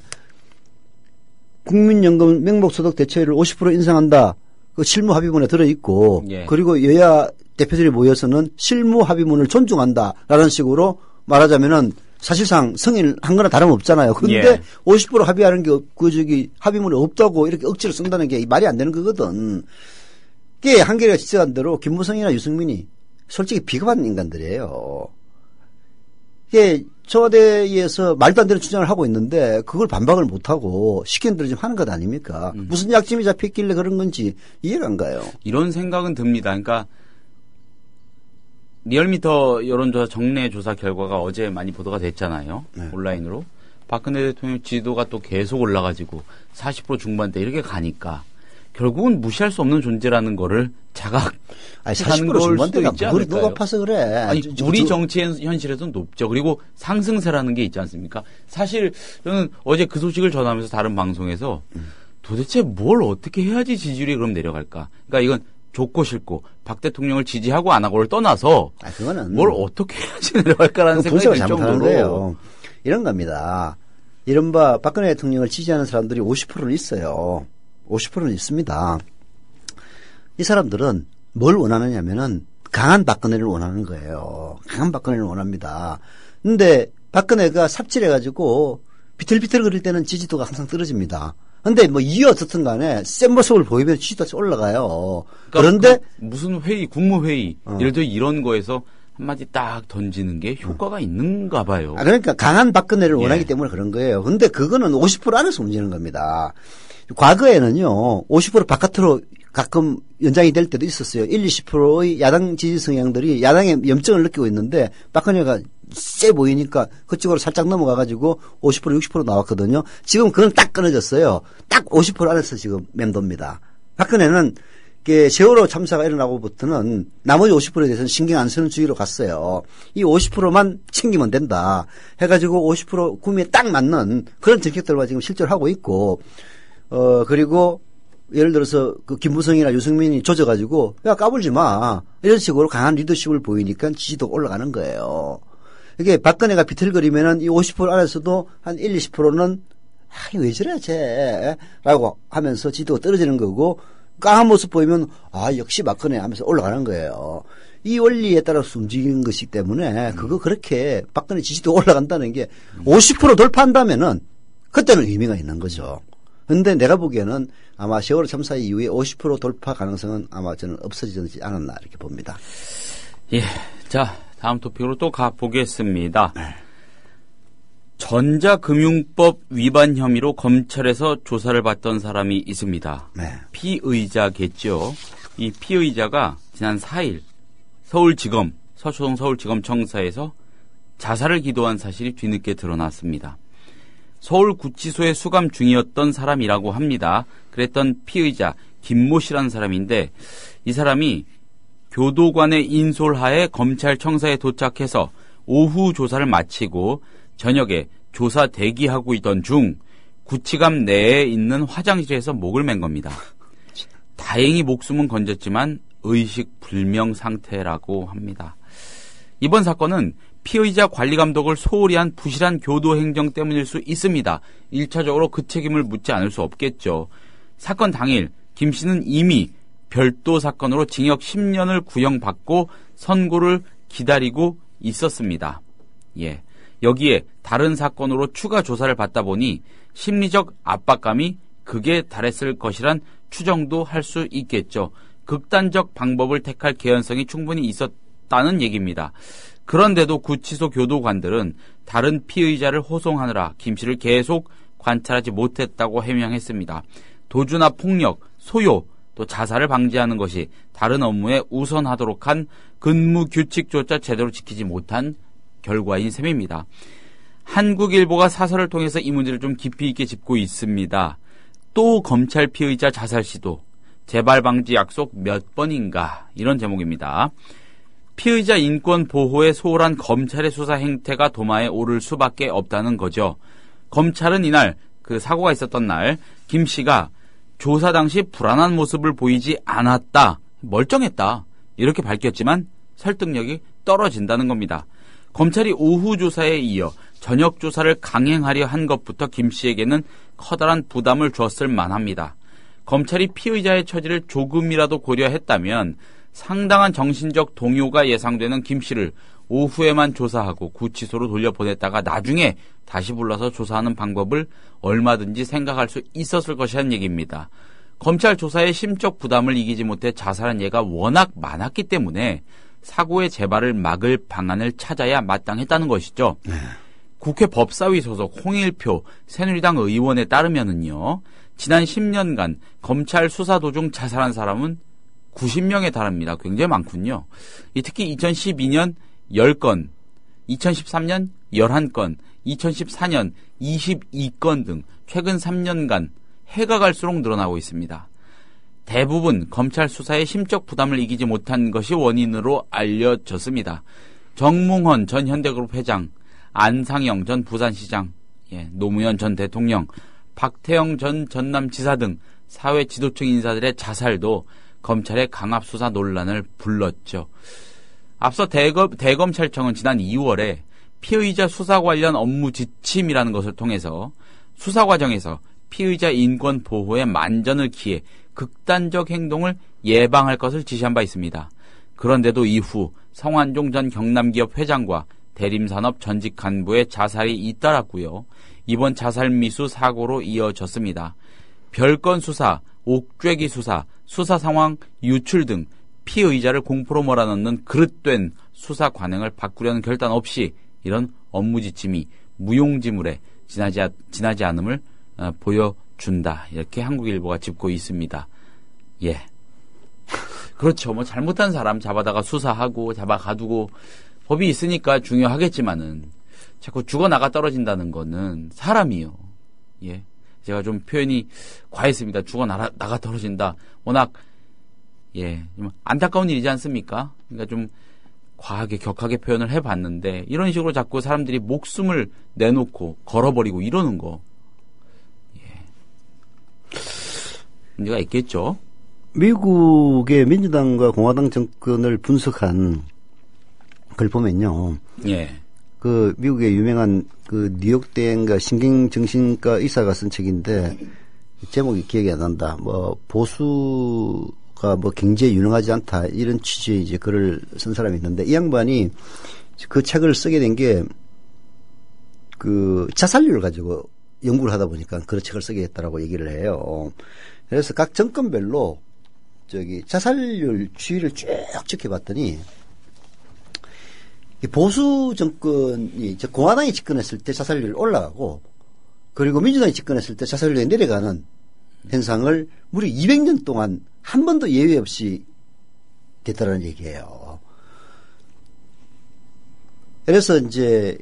국민연금 명목소득 대체율을 50% 인상한다. 그 실무 합의문에 들어있고 그리고 여야 대표들이 모여서는 실무 합의문을 존중한다라는 식으로 말하자면은 사실상 승인한 거나 다름없잖아요. 그런데 50% 합의하는 게 합의문에 없다고 이렇게 억지로 쓴다는 게 말이 안 되는 거거든. 그게 한겨레가 지적한 대로 김무성이나 유승민이 솔직히 비겁한 인간들이에요. 이게 청와대에서 말도 안 되는 주장을 하고 있는데 그걸 반박을 못하고 시키는 대로 지금 하는 것 아닙니까? 무슨 약점이 잡혔길래 그런 건지 이해가 안 가요. 이런 생각은 듭니다. 그러니까 리얼미터 여론조사 정례 조사 결과가 어제 많이 보도가 됐잖아요. 온라인으로. 박근혜 대통령 지지도가 또 계속 올라가지고 40% 중반대 이렇게 가니까 결국은 무시할 수 없는 존재라는 거를 자각하는 40% 중반대가 뭘 누가 파서 그래. 아니, 우리 정치 현실에서는 높죠. 그리고 상승세라는 게 있지 않습니까? 사실 저는 어제 그 소식을 전하면서 다른 방송에서 도대체 뭘 어떻게 해야지 지지율이 그럼 내려갈까? 그러니까 이건 좋고 싫고 박 대통령을 지지하고 안 하고를 떠나서 그거는 뭘 어떻게 해야지 내려갈까라는 생각이 들 정도로 거예요. 이런 겁니다. 이른바 박근혜 대통령을 지지하는 사람들이 50%는 있어요. 50%는 있습니다. 이 사람들은 뭘 원하느냐면은 강한 박근혜를 원하는 거예요. 강한 박근혜를 원합니다. 근데 박근혜가 삽질해가지고 비틀비틀거릴 때는 지지도가 항상 떨어집니다. 근데 뭐 이유 어떻든 간에 센 모습을 보이면 지지도가 올라가요. 그러니까 그런데 무슨 회의, 국무회의 예를 들어 이런 거에서 한마디 딱 던지는 게 효과가 있는가 봐요. 그러니까 강한 박근혜를 예. 원하기 때문에 그런 거예요. 근데 그거는 50% 안에서 문제는 겁니다. 과거에는요, 50% 바깥으로 가끔 연장이 될 때도 있었어요. 20%의 야당 지지 성향들이 야당의 염증을 느끼고 있는데 박근혜가 세 보이니까 그쪽으로 살짝 넘어가가지고 50% 60% 나왔거든요. 지금 그건 딱 끊어졌어요. 딱 50% 안에서 지금 맴돕니다. 박근혜는 세월호 참사가 일어나고부터는 나머지 50%에 대해서는 신경 안 쓰는 주의로 갔어요. 이 50%만 챙기면 된다 해가지고 50% 구미에 딱 맞는 그런 정책들과 지금 실제로 하고 있고, 그리고 예를 들어서 그 김무성이나 유승민이 조져가지고 야 까불지 마 이런 식으로 강한 리더십을 보이니까 지지도 올라가는 거예요. 이게 박근혜가 비틀거리면은 이 50% 안에서도 한 1, 20%는 왜 저래 쟤라고 하면서 지지도가 떨어지는 거고, 강한 모습 보이면 역시 박근혜 하면서 올라가는 거예요. 이 원리에 따라서 움직이는 것이기 때문에 그거 그렇게 박근혜 지지도 올라간다는 게 50% 돌파한다면은 그때는 의미가 있는 거죠. 근데 내가 보기에는 아마 세월호 참사 이후에 50% 돌파 가능성은 아마 저는 없어지지 않았나 이렇게 봅니다. 예. 자, 다음 토픽으로 또 가보겠습니다. 전자금융법 위반 혐의로 검찰에서 조사를 받던 사람이 있습니다. 네. 피의자겠죠. 이 피의자가 지난 4일 서울지검, 서초동 서울지검 청사에서 자살을 기도한 사실이 뒤늦게 드러났습니다. 서울구치소에 수감 중이었던 사람이라고 합니다. 그랬던 피의자 김모 씨라는 사람인데, 이 사람이 교도관의 인솔하에 검찰 청사에 도착해서 오후 조사를 마치고 저녁에 조사 대기하고 있던 중 구치감 내에 있는 화장실에서 목을 맨 겁니다. 다행히 목숨은 건졌지만 의식 불명 상태라고 합니다. 이번 사건은 피의자 관리 감독을 소홀히 한 부실한 교도 행정 때문일 수 있습니다. 1차적으로 그 책임을 묻지 않을 수 없겠죠. 사건 당일 김 씨는 이미 별도 사건으로 징역 10년을 구형받고 선고를 기다리고 있었습니다. 예. 여기에 다른 사건으로 추가 조사를 받다 보니 심리적 압박감이 극에 달했을 것이란 추정도 할 수 있겠죠. 극단적 방법을 택할 개연성이 충분히 있었다는 얘기입니다. 그런데도 구치소 교도관들은 다른 피의자를 호송하느라 김 씨를 계속 관찰하지 못했다고 해명했습니다. 도주나 폭력, 소요, 또 자살을 방지하는 것이 다른 업무에 우선하도록 한 근무 규칙조차 제대로 지키지 못한 결과인 셈입니다. 한국일보가 사설을 통해서 이 문제를 좀 깊이 있게 짚고 있습니다. 또 검찰 피의자 자살 시도, 재발 방지 약속 몇 번인가, 이런 제목입니다. 피의자 인권 보호에 소홀한 검찰의 수사 행태가 도마에 오를 수밖에 없다는 거죠. 검찰은 이날, 그 사고가 있었던 날, 김 씨가 조사 당시 불안한 모습을 보이지 않았다, 멀쩡했다, 이렇게 밝혔지만 설득력이 떨어진다는 겁니다. 검찰이 오후 조사에 이어 저녁 조사를 강행하려 한 것부터 김 씨에게는 커다란 부담을 줬을 만합니다. 검찰이 피의자의 처지를 조금이라도 고려했다면 상당한 정신적 동요가 예상되는 김 씨를 오후에만 조사하고 구치소로 돌려보냈다가 나중에 다시 불러서 조사하는 방법을 얼마든지 생각할 수 있었을 것이란 얘기입니다. 검찰 조사의 심적 부담을 이기지 못해 자살한 예가 워낙 많았기 때문에 사고의 재발을 막을 방안을 찾아야 마땅했다는 것이죠. 네. 국회 법사위 소속 홍일표 새누리당 의원에 따르면은요, 지난 10년간 검찰 수사 도중 자살한 사람은 90명에 달합니다. 굉장히 많군요. 특히 2012년 10건, 2013년 11건, 2014년 22건 등 최근 3년간 해가 갈수록 늘어나고 있습니다. 대부분 검찰 수사의 심적 부담을 이기지 못한 것이 원인으로 알려졌습니다. 정몽헌 전 현대그룹 회장, 안상영 전 부산시장, 노무현 전 대통령, 박태영 전 전남지사 등 사회 지도층 인사들의 자살도 검찰의 강압수사 논란을 불렀죠. 앞서 대검찰청은 지난 2월에 피의자 수사 관련 업무 지침이라는 것을 통해서 수사 과정에서 피의자 인권 보호에 만전을 기해 극단적 행동을 예방할 것을 지시한 바 있습니다. 그런데도 이후 성완종 전 경남기업 회장과 대림산업 전직 간부의 자살이 잇따랐고요. 이번 자살 미수 사고로 이어졌습니다. 별건 수사, 옥죄기 수사, 수사 상황 유출 등 피의자를 공포로 몰아넣는 그릇된 수사 관행을 바꾸려는 결단 없이 이런 업무 지침이 무용지물에 지나지 않음을 보여준다. 이렇게 한국일보가 짚고 있습니다. 예. 그렇죠. 뭐 잘못한 사람 잡아다가 수사하고 잡아 가두고 법이 있으니까 중요하겠지만은 자꾸 죽어나가 떨어진다는 거는 사람이요. 예. 제가 좀 표현이 과했습니다. 죽어나가 떨어진다. 워낙 예, 좀 안타까운 일이지 않습니까? 그러니까 좀 과하게 격하게 표현을 해봤는데 이런 식으로 자꾸 사람들이 목숨을 내놓고 걸어버리고 이러는 거 예. 문제가 있겠죠. 미국의 민주당과 공화당 정권을 분석한 걸 보면요. 예. 그 미국의 유명한 그 뉴욕대인가 신경정신과 의사가 쓴 책인데 제목이 기억이 안 난다. 뭐 보수가 뭐 경제에 유능하지 않다 이런 취지의 이제 글을 쓴 사람이 있는데 이 양반이 그 책을 쓰게 된 게 그 자살률을 가지고 연구를 하다 보니까 그런 책을 쓰게 됐다라고 얘기를 해요. 그래서 각 정권별로 자살률 추이를 쭉 지켜봤더니 보수 정권이 공화당이 집권했을 때 자살률이 올라가고 그리고 민주당이 집권했을 때 자살률이 내려가는 현상을 무려 200년 동안 한 번도 예외 없이 됐다는 얘기예요. 그래서 이제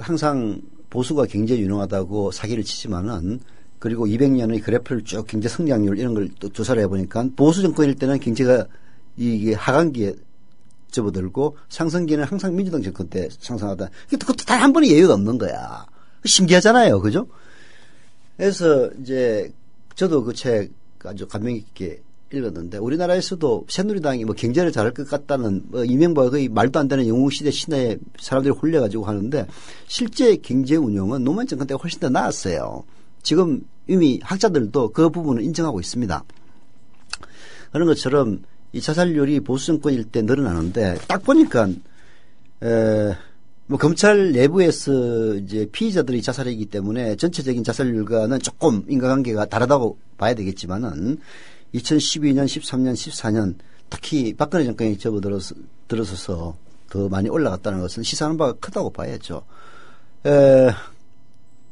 항상 보수가 경제 유능하다고 사기를 치지만은 그리고 200년의 그래프를 쭉 경제 성장률 이런 걸 또 조사를 해보니까 보수 정권일 때는 경제가 이게 하강기에 접어들고 상승기는 항상 민주당 정권 때 상승하다. 그것도 단 한 번의 예외가 없는 거야. 신기하잖아요. 그죠? 그래서 이제 저도 그 책 아주 감명 깊게 읽었는데 우리나라에서도 새누리당이 뭐 경제를 잘할 것 같다는 뭐 이명박의 말도 안 되는 영웅시대 신화에 사람들이 홀려가지고 하는데 실제 경제 운영은 노무현 정권 때가 훨씬 더 나았어요. 지금 이미 학자들도 그 부분을 인정하고 있습니다. 그런 것처럼 이 자살률이 보수 정권일 때 늘어나는데 딱 보니까 뭐 검찰 내부에서 이제 피의자들이 자살이기 때문에 전체적인 자살률과는 조금 인과관계가 다르다고 봐야 되겠지만은 2012년, 13년, 14년 특히 박근혜 정권이 접어들어서서 더 많이 올라갔다는 것은 시사하는 바가 크다고 봐야죠.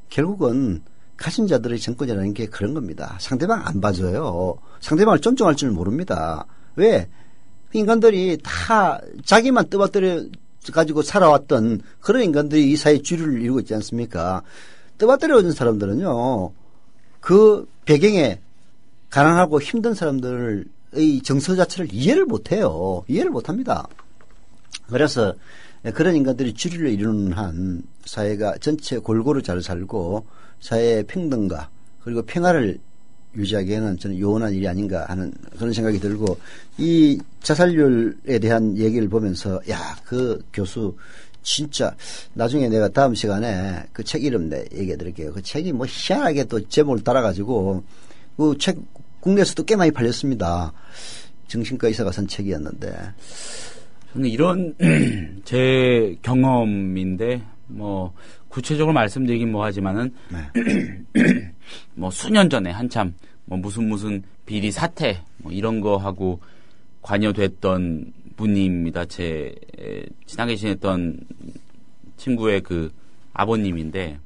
결국은 가진 자들의 정권이라는 게 그런 겁니다. 상대방 안 봐줘요. 상대방을 존중할 줄 모릅니다. 왜? 인간들이 다 자기만 떠받들여 가지고 살아왔던 그런 인간들이 이 사회 주류를 이루고 있지 않습니까? 떠받들여 오는 사람들은요, 그 배경에 가난하고 힘든 사람들의 정서 자체를 이해를 못 해요. 이해를 못 합니다. 그래서 그런 인간들이 주류를 이루는 한 사회가 전체 골고루 잘 살고 사회의 평등과 그리고 평화를 유지하기에는 저는 요원한 일이 아닌가 하는 그런 생각이 들고 이 자살률에 대한 얘기를 보면서 야, 그 교수 진짜 나중에 내가 다음 시간에 그 책 이름 얘기해 드릴게요. 그 책이 뭐 희한하게 또 제목을 따라가지고 그 책 국내에서도 꽤 많이 팔렸습니다. 정신과 의사가 쓴 책이었는데 저는 이런 제 경험인데 뭐 구체적으로 말씀드리긴 뭐하지만은 네. 뭐 수년 전에 한참 뭐 무슨 비리 사태 뭐 이런 거 하고 관여됐던 분입니다. 제 친하게 지냈던 친구의 그 아버님인데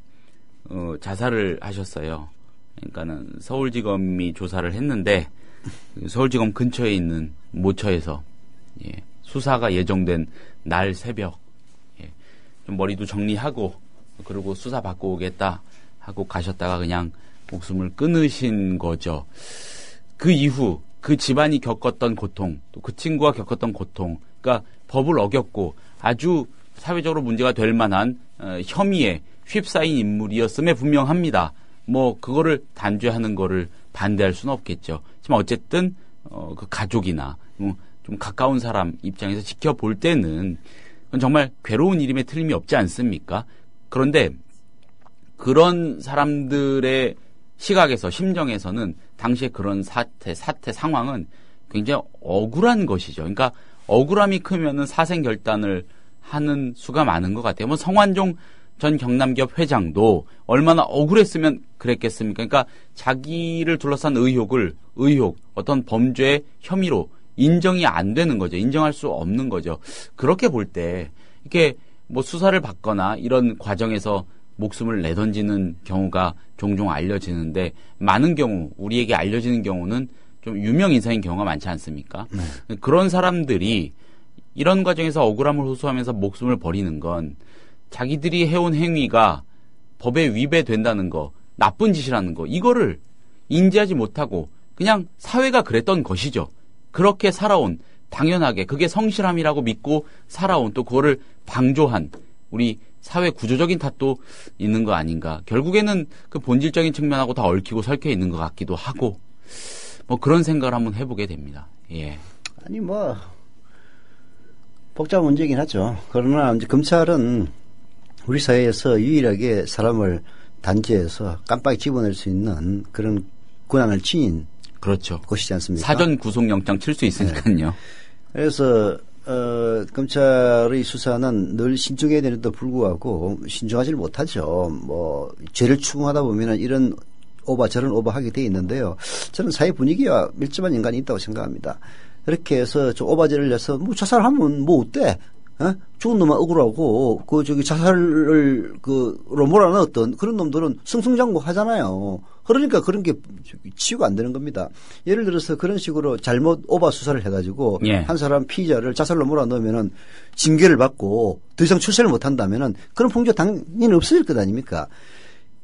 자살을 하셨어요. 그러니까는 서울지검이 조사를 했는데 서울지검 근처에 있는 모처에서 예, 수사가 예정된 날 새벽 예, 좀 머리도 정리하고 그리고 수사 받고 오겠다 하고 가셨다가 그냥 목숨을 끊으신 거죠. 그 이후 그 집안이 겪었던 고통, 또 그 친구가 겪었던 고통, 그러니까 법을 어겼고 아주 사회적으로 문제가 될 만한 혐의에 휩싸인 인물이었음에 분명합니다. 뭐 그거를 단죄하는 거를 반대할 수는 없겠죠. 하지만 어쨌든 그 가족이나 좀 가까운 사람 입장에서 지켜볼 때는 그건 정말 괴로운 일임에 틀림이 없지 않습니까? 그런데 그런 사람들의 시각에서 심정에서는 당시에 그런 사태 상황은 굉장히 억울한 것이죠. 그러니까 억울함이 크면은 사생결단을 하는 수가 많은 것 같아요. 뭐 성완종 전 경남기업 회장도 얼마나 억울했으면 그랬겠습니까? 그러니까 자기를 둘러싼 의혹, 어떤 범죄의 혐의로 인정이 안 되는 거죠. 인정할 수 없는 거죠. 그렇게 볼 때 이렇게 뭐 수사를 받거나 이런 과정에서 목숨을 내던지는 경우가 종종 알려지는데 많은 경우 우리에게 알려지는 경우는 좀 유명 인사인 경우가 많지 않습니까? 그런 사람들이 이런 과정에서 억울함을 호소하면서 목숨을 버리는 건 자기들이 해온 행위가 법에 위배된다는 거, 나쁜 짓이라는 거, 이거를 인지하지 못하고 그냥 사회가 그랬던 것이죠. 그렇게 살아온, 당연하게 그게 성실함이라고 믿고 살아온, 또 그거를 방조한 우리 사회 구조적인 탓도 있는 거 아닌가. 결국에는 그 본질적인 측면하고 다 얽히고 설켜 있는 것 같기도 하고, 뭐 그런 생각을 한번 해보게 됩니다. 예. 아니 뭐 복잡한 문제이긴 하죠. 그러나 이제 검찰은 우리 사회에서 유일하게 사람을 단죄해서 깜빡이 집어낼 수 있는 그런 권한을 지닌 그렇죠. 곳이지 않습니까? 사전 구속영장 칠 수 있으니까요. 네. 그래서 검찰의 수사는 늘 신중해야 되는데도 불구하고 신중하지 못하죠. 뭐 죄를 추궁하다 보면은 이런 오바 저런 오바 하게 돼 있는데요. 저는 사회 분위기와 밀접한 연관이 있다고 생각합니다. 이렇게 해서 좀 오바죄를 내서 뭐 자살하면 뭐 어때? 죽은 놈만 억울하고 자살을 로 몰아넣었던 그런 놈들은 승승장구 하잖아요. 그러니까 그런 게 치유가 안 되는 겁니다. 예를 들어서 그런 식으로 잘못 오바 수사를 해가지고 예. 한 사람 피의자를 자살로 몰아넣으면은 징계를 받고 더 이상 출세를 못 한다면은 그런 풍조 당연히 없어질 것 아닙니까?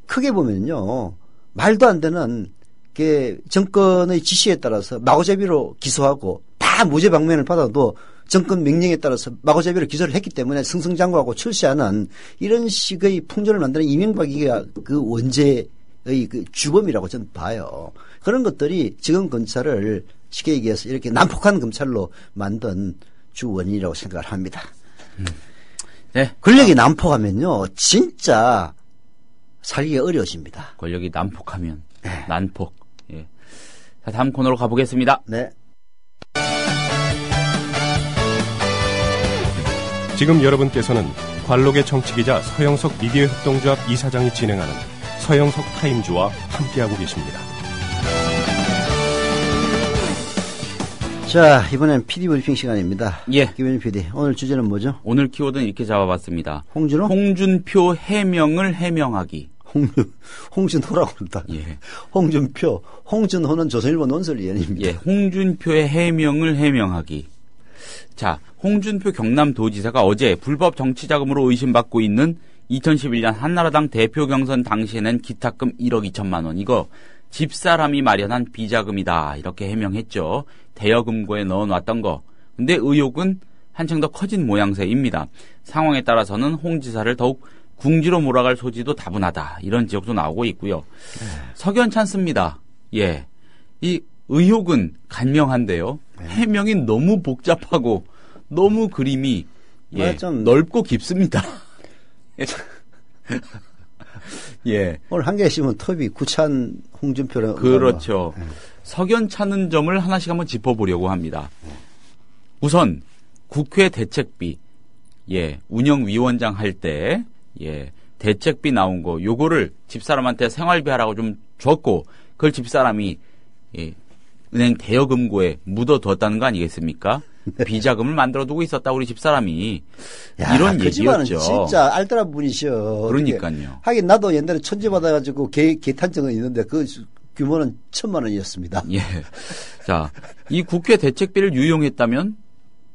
크게 보면요. 말도 안 되는 게 정권의 지시에 따라서 마구잡이로 기소하고 다 무죄 방면을 받아도 정권 명령에 따라서 마구잡이로 기소를 했기 때문에 승승장구하고 출세하는 이런 식의 풍조를 만드는 이명박이가 그 원죄의 그 주범이라고 저는 봐요. 그런 것들이 지금 검찰을 쉽게 얘기해서 이렇게 난폭한 검찰로 만든 주 원인이라고 생각을 합니다. 네. 권력이 난폭하면요, 진짜 살기가 어려워집니다. 권력이 난폭하면 난폭. 예. 자, 다음 코너로 가보겠습니다. 네. 지금 여러분께서는 관록의 정치기자 서영석 미디어 협동조합 이사장이 진행하는 서영석 타임즈와 함께하고 계십니다. 자, 이번엔 PD 브리핑 시간입니다. 예. 김현준 PD, 오늘 주제는 뭐죠? 오늘 키워드는 이렇게 잡아봤습니다. 홍준호? 홍준표 해명을 해명하기. 홍준호라고 그런다. 예. 홍준표, 홍준호는 조선일보 논설위원입니다. 예, 홍준표의 해명을 해명하기. 자, 홍준표 경남도지사가 어제 불법 정치자금으로 의심받고 있는 2011년 한나라당 대표 경선 당시에 낸 기탁금 1억 2천만 원. 이거 집사람이 마련한 비자금이다. 이렇게 해명했죠. 대여금고에 넣어놨던 거. 근데 의혹은 한층 더 커진 모양새입니다. 상황에 따라서는 홍 지사를 더욱 궁지로 몰아갈 소지도 다분하다. 이런 지적도 나오고 있고요. 석연찮습니다. 예. 이 의혹은 간명한데요. 해명이 너무 복잡하고 너무 그림이 좀 넓고 깊습니다. 예. 오늘 한 개씩은 톱이 구찬 홍준표라고. 그렇죠. 석연찮은 점을 하나씩 한번 짚어보려고 합니다. 우선 국회 대책비, 예, 운영위원장 할 때, 예, 대책비 나온 거, 요거를 집사람한테 생활비 하라고 좀 줬고, 그걸 집사람이 예, 은행 대여금고에 묻어뒀다는 거 아니겠습니까? 비자금을 만들어두고 있었다 우리 집사람이. 야, 이런 그 집안은 얘기였죠. 진짜 알뜰한 분이셔. 그러니까요. 하긴 나도 옛날에 천지 받아가지고 개탄증은 있는데 그 규모는 1,000만 원이었습니다. 예. 자, 이 국회 대책비를 유용했다면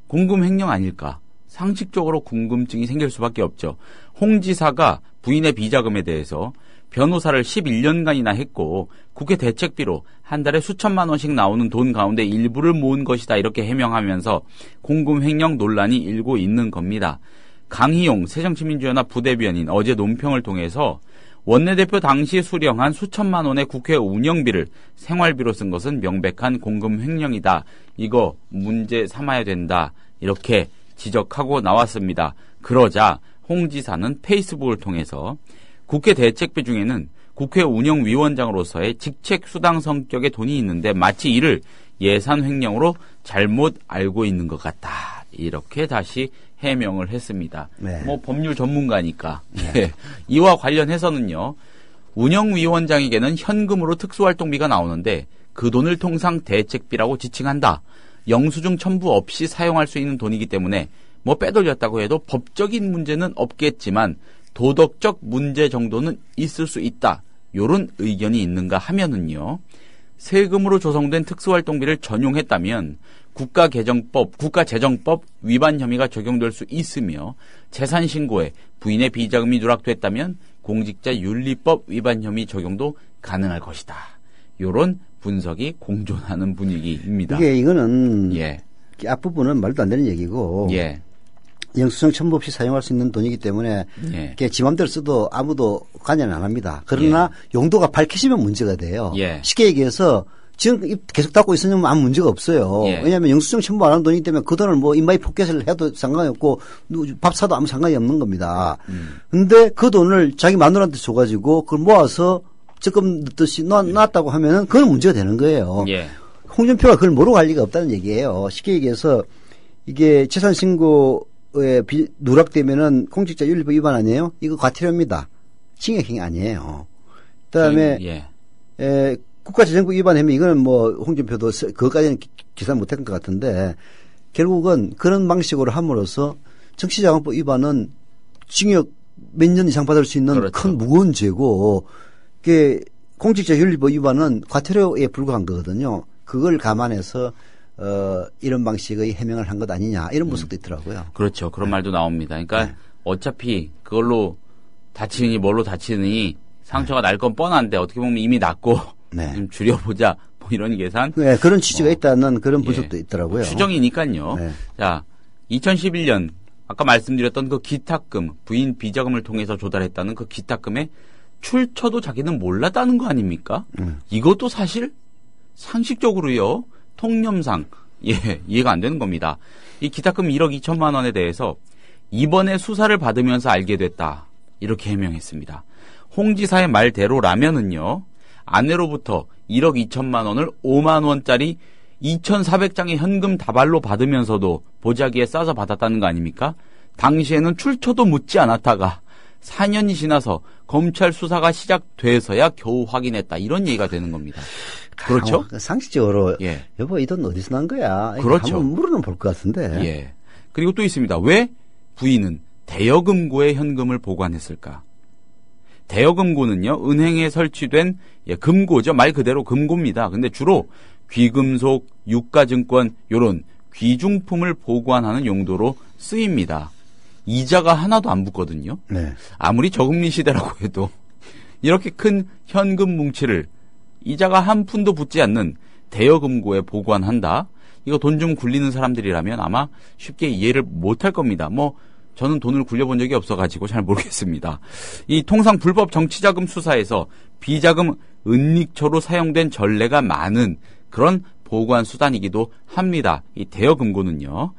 공금 횡령 아닐까? 상식적으로 궁금증이 생길 수밖에 없죠. 홍 지사가 부인의 비자금에 대해서 변호사를 11년간이나 했고 국회 대책비로 한 달에 수천만 원씩 나오는 돈 가운데 일부를 모은 것이다 이렇게 해명하면서 공금 횡령 논란이 일고 있는 겁니다. 강희용 새정치민주연합 부대변인 어제 논평을 통해서 원내대표 당시 수령한 수천만 원의 국회 운영비를 생활비로 쓴 것은 명백한 공금 횡령이다. 이거 문제 삼아야 된다. 이렇게 지적하고 나왔습니다. 그러자 홍 지사는 페이스북을 통해서 국회 대책비 중에는 국회 운영위원장으로서의 직책 수당 성격의 돈이 있는데 마치 이를 예산 횡령으로 잘못 알고 있는 것 같다. 이렇게 다시 해명을 했습니다. 네. 뭐 법률 전문가니까. 네. 이와 관련해서는요. 운영위원장에게는 현금으로 특수활동비가 나오는데 그 돈을 통상 대책비라고 지칭한다. 영수증 첨부 없이 사용할 수 있는 돈이기 때문에 뭐 빼돌렸다고 해도 법적인 문제는 없겠지만 도덕적 문제 정도는 있을 수 있다. 요런 의견이 있는가 하면은요. 세금으로 조성된 특수활동비를 전용했다면 국가재정법 위반 혐의가 적용될 수 있으며 재산신고에 부인의 비자금이 누락됐다면 공직자윤리법 위반 혐의 적용도 가능할 것이다. 요런 분석이 공존하는 분위기입니다. 이거는 예. 앞부분은 말도 안 되는 얘기고 예. 영수증 첨부 없이 사용할 수 있는 돈이기 때문에 예. 지 맘대로 써도 아무도 관여는 안 합니다. 그러나 용도가 밝혀지면 문제가 돼요. 예. 쉽게 얘기해서 지금 계속 닫고 있으면 아무 문제가 없어요. 예. 왜냐하면 영수증 첨부 안 하는 돈이기 때문에 그 돈을 뭐 인바이 포켓을 해도 상관이 없고 밥 사도 아무 상관이 없는 겁니다. 근데 그 돈을 자기 마누라한테 줘가지고 그걸 모아서 적금 넣듯이 놨다고 하면은 그건 문제가 되는 거예요. 예. 홍준표가 그걸 모르고 할 리가 없다는 얘기예요. 쉽게 얘기해서 이게 재산신고에 누락되면은 공직자윤리법 위반 아니에요? 이거 과태료입니다. 징역형이 아니에요. 그다음에 예. 국가재정법 위반하면 이거는 뭐 홍준표도 그것까지는 계산 못했던 것 같은데 결국은 그런 방식으로 함으로써 정치자금법 위반은 징역 몇 년 이상 받을 수 있는 그렇죠. 큰 무거운 죄고 그게 공직자윤리법 위반은 과태료에 불과한 거거든요. 그걸 감안해서 이런 방식의 해명을 한 것 아니냐 이런 분석도 있더라고요. 그렇죠. 그런 말도 나옵니다. 그러니까 어차피 그걸로 다치니 뭘로 다치니 상처가 날 건 뻔한데 어떻게 보면 이미 났고 좀 줄여보자 뭐 이런 계산. 네, 그런 취지가 있다는 그런 분석도 있더라고요. 추정이니까요. 네. 자, 2011년 아까 말씀드렸던 그 기탁금 부인 비자금을 통해서 조달했다는 그 기탁금의 출처도 자기는 몰랐다는 거 아닙니까? 이것도 사실 상식적으로요. 통념상 이해가 안 되는 겁니다. 이 기탁금 1억 2천만 원에 대해서 이번에 수사를 받으면서 알게 됐다. 이렇게 해명했습니다. 홍 지사의 말대로라면은요. 아내로부터 1억 2천만 원을 5만 원짜리 2,400장의 현금 다발로 받으면서도 보자기에 싸서 받았다는 거 아닙니까? 당시에는 출처도 묻지 않았다가 4년이 지나서 검찰 수사가 시작돼서야 겨우 확인했다. 이런 얘기가 되는 겁니다. 그렇죠? 상식적으로 예. 여보 이 돈 어디서 난 거야? 그렇죠. 한번 물어는 볼 것 같은데. 예. 그리고 또 있습니다. 왜 부인은 대여금고에 현금을 보관했을까? 대여금고는요. 은행에 설치된 금고죠. 말 그대로 금고입니다. 근데 주로 귀금속, 유가증권 이런 귀중품을 보관하는 용도로 쓰입니다. 이자가 하나도 안 붙거든요. 네. 아무리 저금리 시대라고 해도 이렇게 큰 현금 뭉치를 이자가 한 푼도 붙지 않는 대여금고에 보관한다. 이거 돈 좀 굴리는 사람들이라면 아마 쉽게 이해를 못할 겁니다. 뭐 저는 돈을 굴려본 적이 없어가지고 잘 모르겠습니다. 이 통상 불법 정치자금 수사에서 비자금 은닉처로 사용된 전례가 많은 그런 보관 수단이기도 합니다. 이 대여금고는요.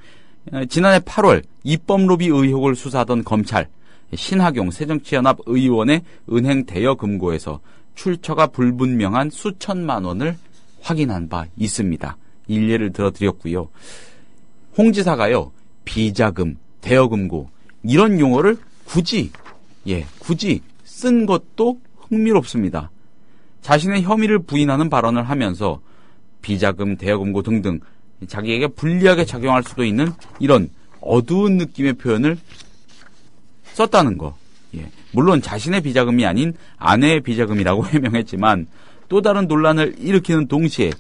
지난해 8월 입법로비 의혹을 수사하던 검찰 신하경 새정치연합 의원의 은행 대여금고에서 출처가 불분명한 수천만 원을 확인한 바 있습니다. 일례를 들어드렸고요. 홍 지사가요. 비자금, 대여금고 이런 용어를 굳이 쓴 것도 흥미롭습니다. 자신의 혐의를 부인하는 발언을 하면서 비자금, 대여금고 등등 자기에게 불리하게 작용할 수도 있는 이런 어두운 느낌의 표현을 썼다는 거. 예. 물론 자신의 비자금이 아닌 아내의 비자금이라고 해명했지만 또 다른 논란을 일으키는 동시에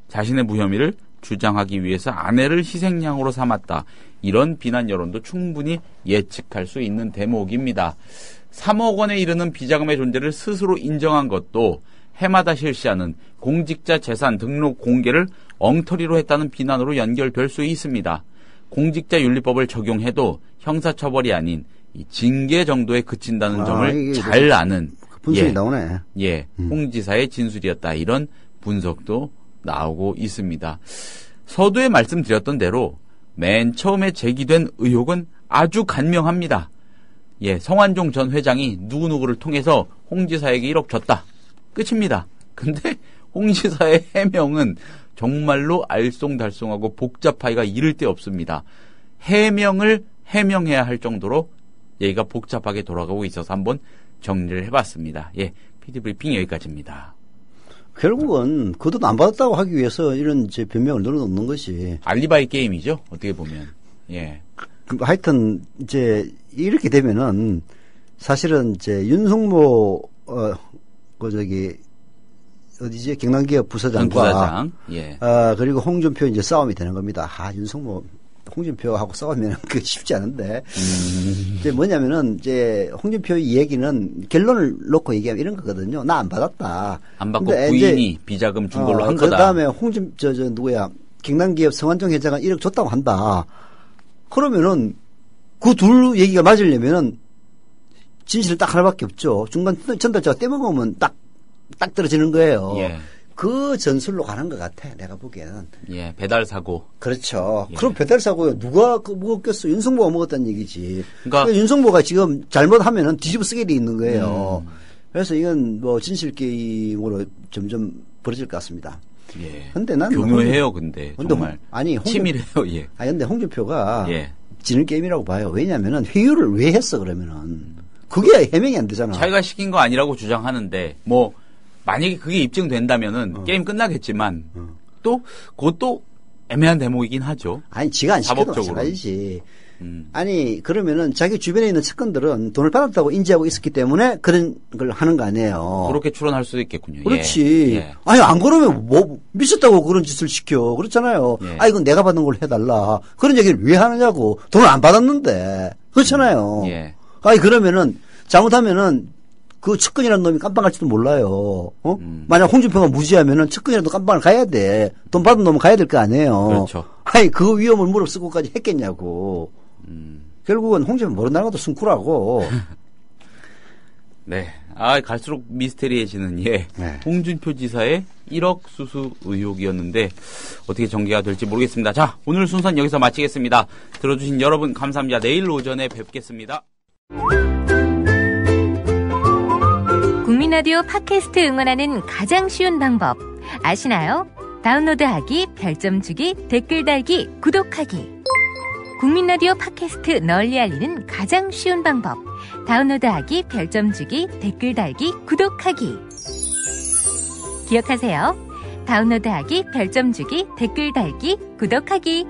자신의 무혐의를 주장하기 위해서 아내를 희생양으로 삼았다. 이런 비난 여론도 충분히 예측할 수 있는 대목입니다. 3억 원에 이르는 비자금의 존재를 스스로 인정한 것도 해마다 실시하는 공직자 재산 등록 공개를 엉터리로 했다는 비난으로 연결될 수 있습니다. 공직자윤리법을 적용해도 형사처벌이 아닌 이 징계 정도에 그친다는 점을 잘 아는 분석이 나오네. 홍 지사의 진술이었다. 이런 분석도 나오고 있습니다. 서두에 말씀드렸던 대로 맨 처음에 제기된 의혹은 아주 간명합니다. 예, 성완종 전 회장이 누구누구를 통해서 홍 지사에게 1억 줬다. 끝입니다. 근데 홍 지사의 해명은 정말로 알쏭달쏭하고 복잡하기가 이를 데 없습니다. 해명을 해명해야 할 정도로 얘기가 복잡하게 돌아가고 있어서 한번 정리를 해봤습니다. 예, PD브리핑 여기까지입니다. 결국은 그 돈 안 받았다고 하기 위해서 이런 이제 변명을 늘어놓는 것이 알리바이 게임이죠. 어떻게 보면. 예. 하여튼 이제 이렇게 되면은 사실은 이제 윤석모 어디지 경남기업 부사장과 부사장. 예. 그리고 홍준표 이제 싸움이 되는 겁니다. 윤석모 홍준표하고 싸우면 그 쉽지 않은데 이제 뭐냐면은 이제 홍준표 얘기는 결론을 놓고 얘기하면 이런 거거든요. 나 안 받았다. 안 받고 부인이 비자금 준 걸로 한 거다. 그다음에 누구야 경남기업 성완종 회장은 1억 줬다고 한다. 그러면은 그 둘 얘기가 맞으려면은 진실은 딱 하나밖에 없죠. 중간 전달자가 떼먹으면 딱 떨어지는 거예요. 예. 그 전술로 가는 것 같아. 내가 보기에는. 예, 배달 사고. 그렇죠. 예. 그럼 배달 사고요. 누가 먹었겠어? 윤석모가 먹었다는 얘기지. 그러니까 윤석모가 지금 잘못하면은 뒤집어 쓰게 돼 있는 거예요. 그래서 이건 뭐 진실 게임으로 점점 벌어질 것 같습니다. 예. 근데 난 교묘해요, 근데 정말. 치밀해요, 예. 근데 홍준표가 예. 지는 게임이라고 봐요. 왜냐면은 회유를 왜 했어 그러면은 그게 해명이 안 되잖아. 자기가 시킨 거 아니라고 주장하는데 뭐 만약에 그게 입증된다면은 게임 끝나겠지만 또 그것도 애매한 대목이긴 하죠. 아니 지가 안 시켜도 마찬가지지. 아니 그러면은 자기 주변에 있는 측근들은 돈을 받았다고 인지하고 있었기 때문에 그런 걸 하는 거 아니에요. 그렇게 추론할 수도 있겠군요. 그렇지. 예. 아니 안 그러면 뭐 미쳤다고 그런 짓을 시켜. 그렇잖아요. 예. 이건 내가 받은 걸 해달라. 그런 얘기를 왜 하느냐고. 돈을 안 받았는데. 그렇잖아요. 예. 아니 그러면은 잘못하면은 그 측근이라는 놈이 깜빵 갈지도 몰라요. 만약 홍준표가 무지하면은 측근이라도 깜빵을 가야 돼. 돈 받은 놈은 가야 될 거 아니에요. 그렇죠. 아니 그 위험을 무릅쓰고까지 했겠냐고. 결국은 홍준표 모른다는 것도 승쿠라고. 네. 갈수록 미스테리해지는 예. 네. 홍준표 지사의 1억 수수 의혹이었는데 어떻게 전개가 될지 모르겠습니다. 자, 오늘 순서는 여기서 마치겠습니다. 들어주신 여러분 감사합니다. 내일 오전에 뵙겠습니다. 국민라디오 팟캐스트 응원하는 가장 쉬운 방법 아시나요? 다운로드하기, 별점 주기, 댓글 달기, 구독하기. 국민라디오 팟캐스트 널리 알리는 가장 쉬운 방법. 다운로드하기, 별점 주기, 댓글 달기, 구독하기. 기억하세요. 다운로드하기, 별점 주기, 댓글 달기, 구독하기.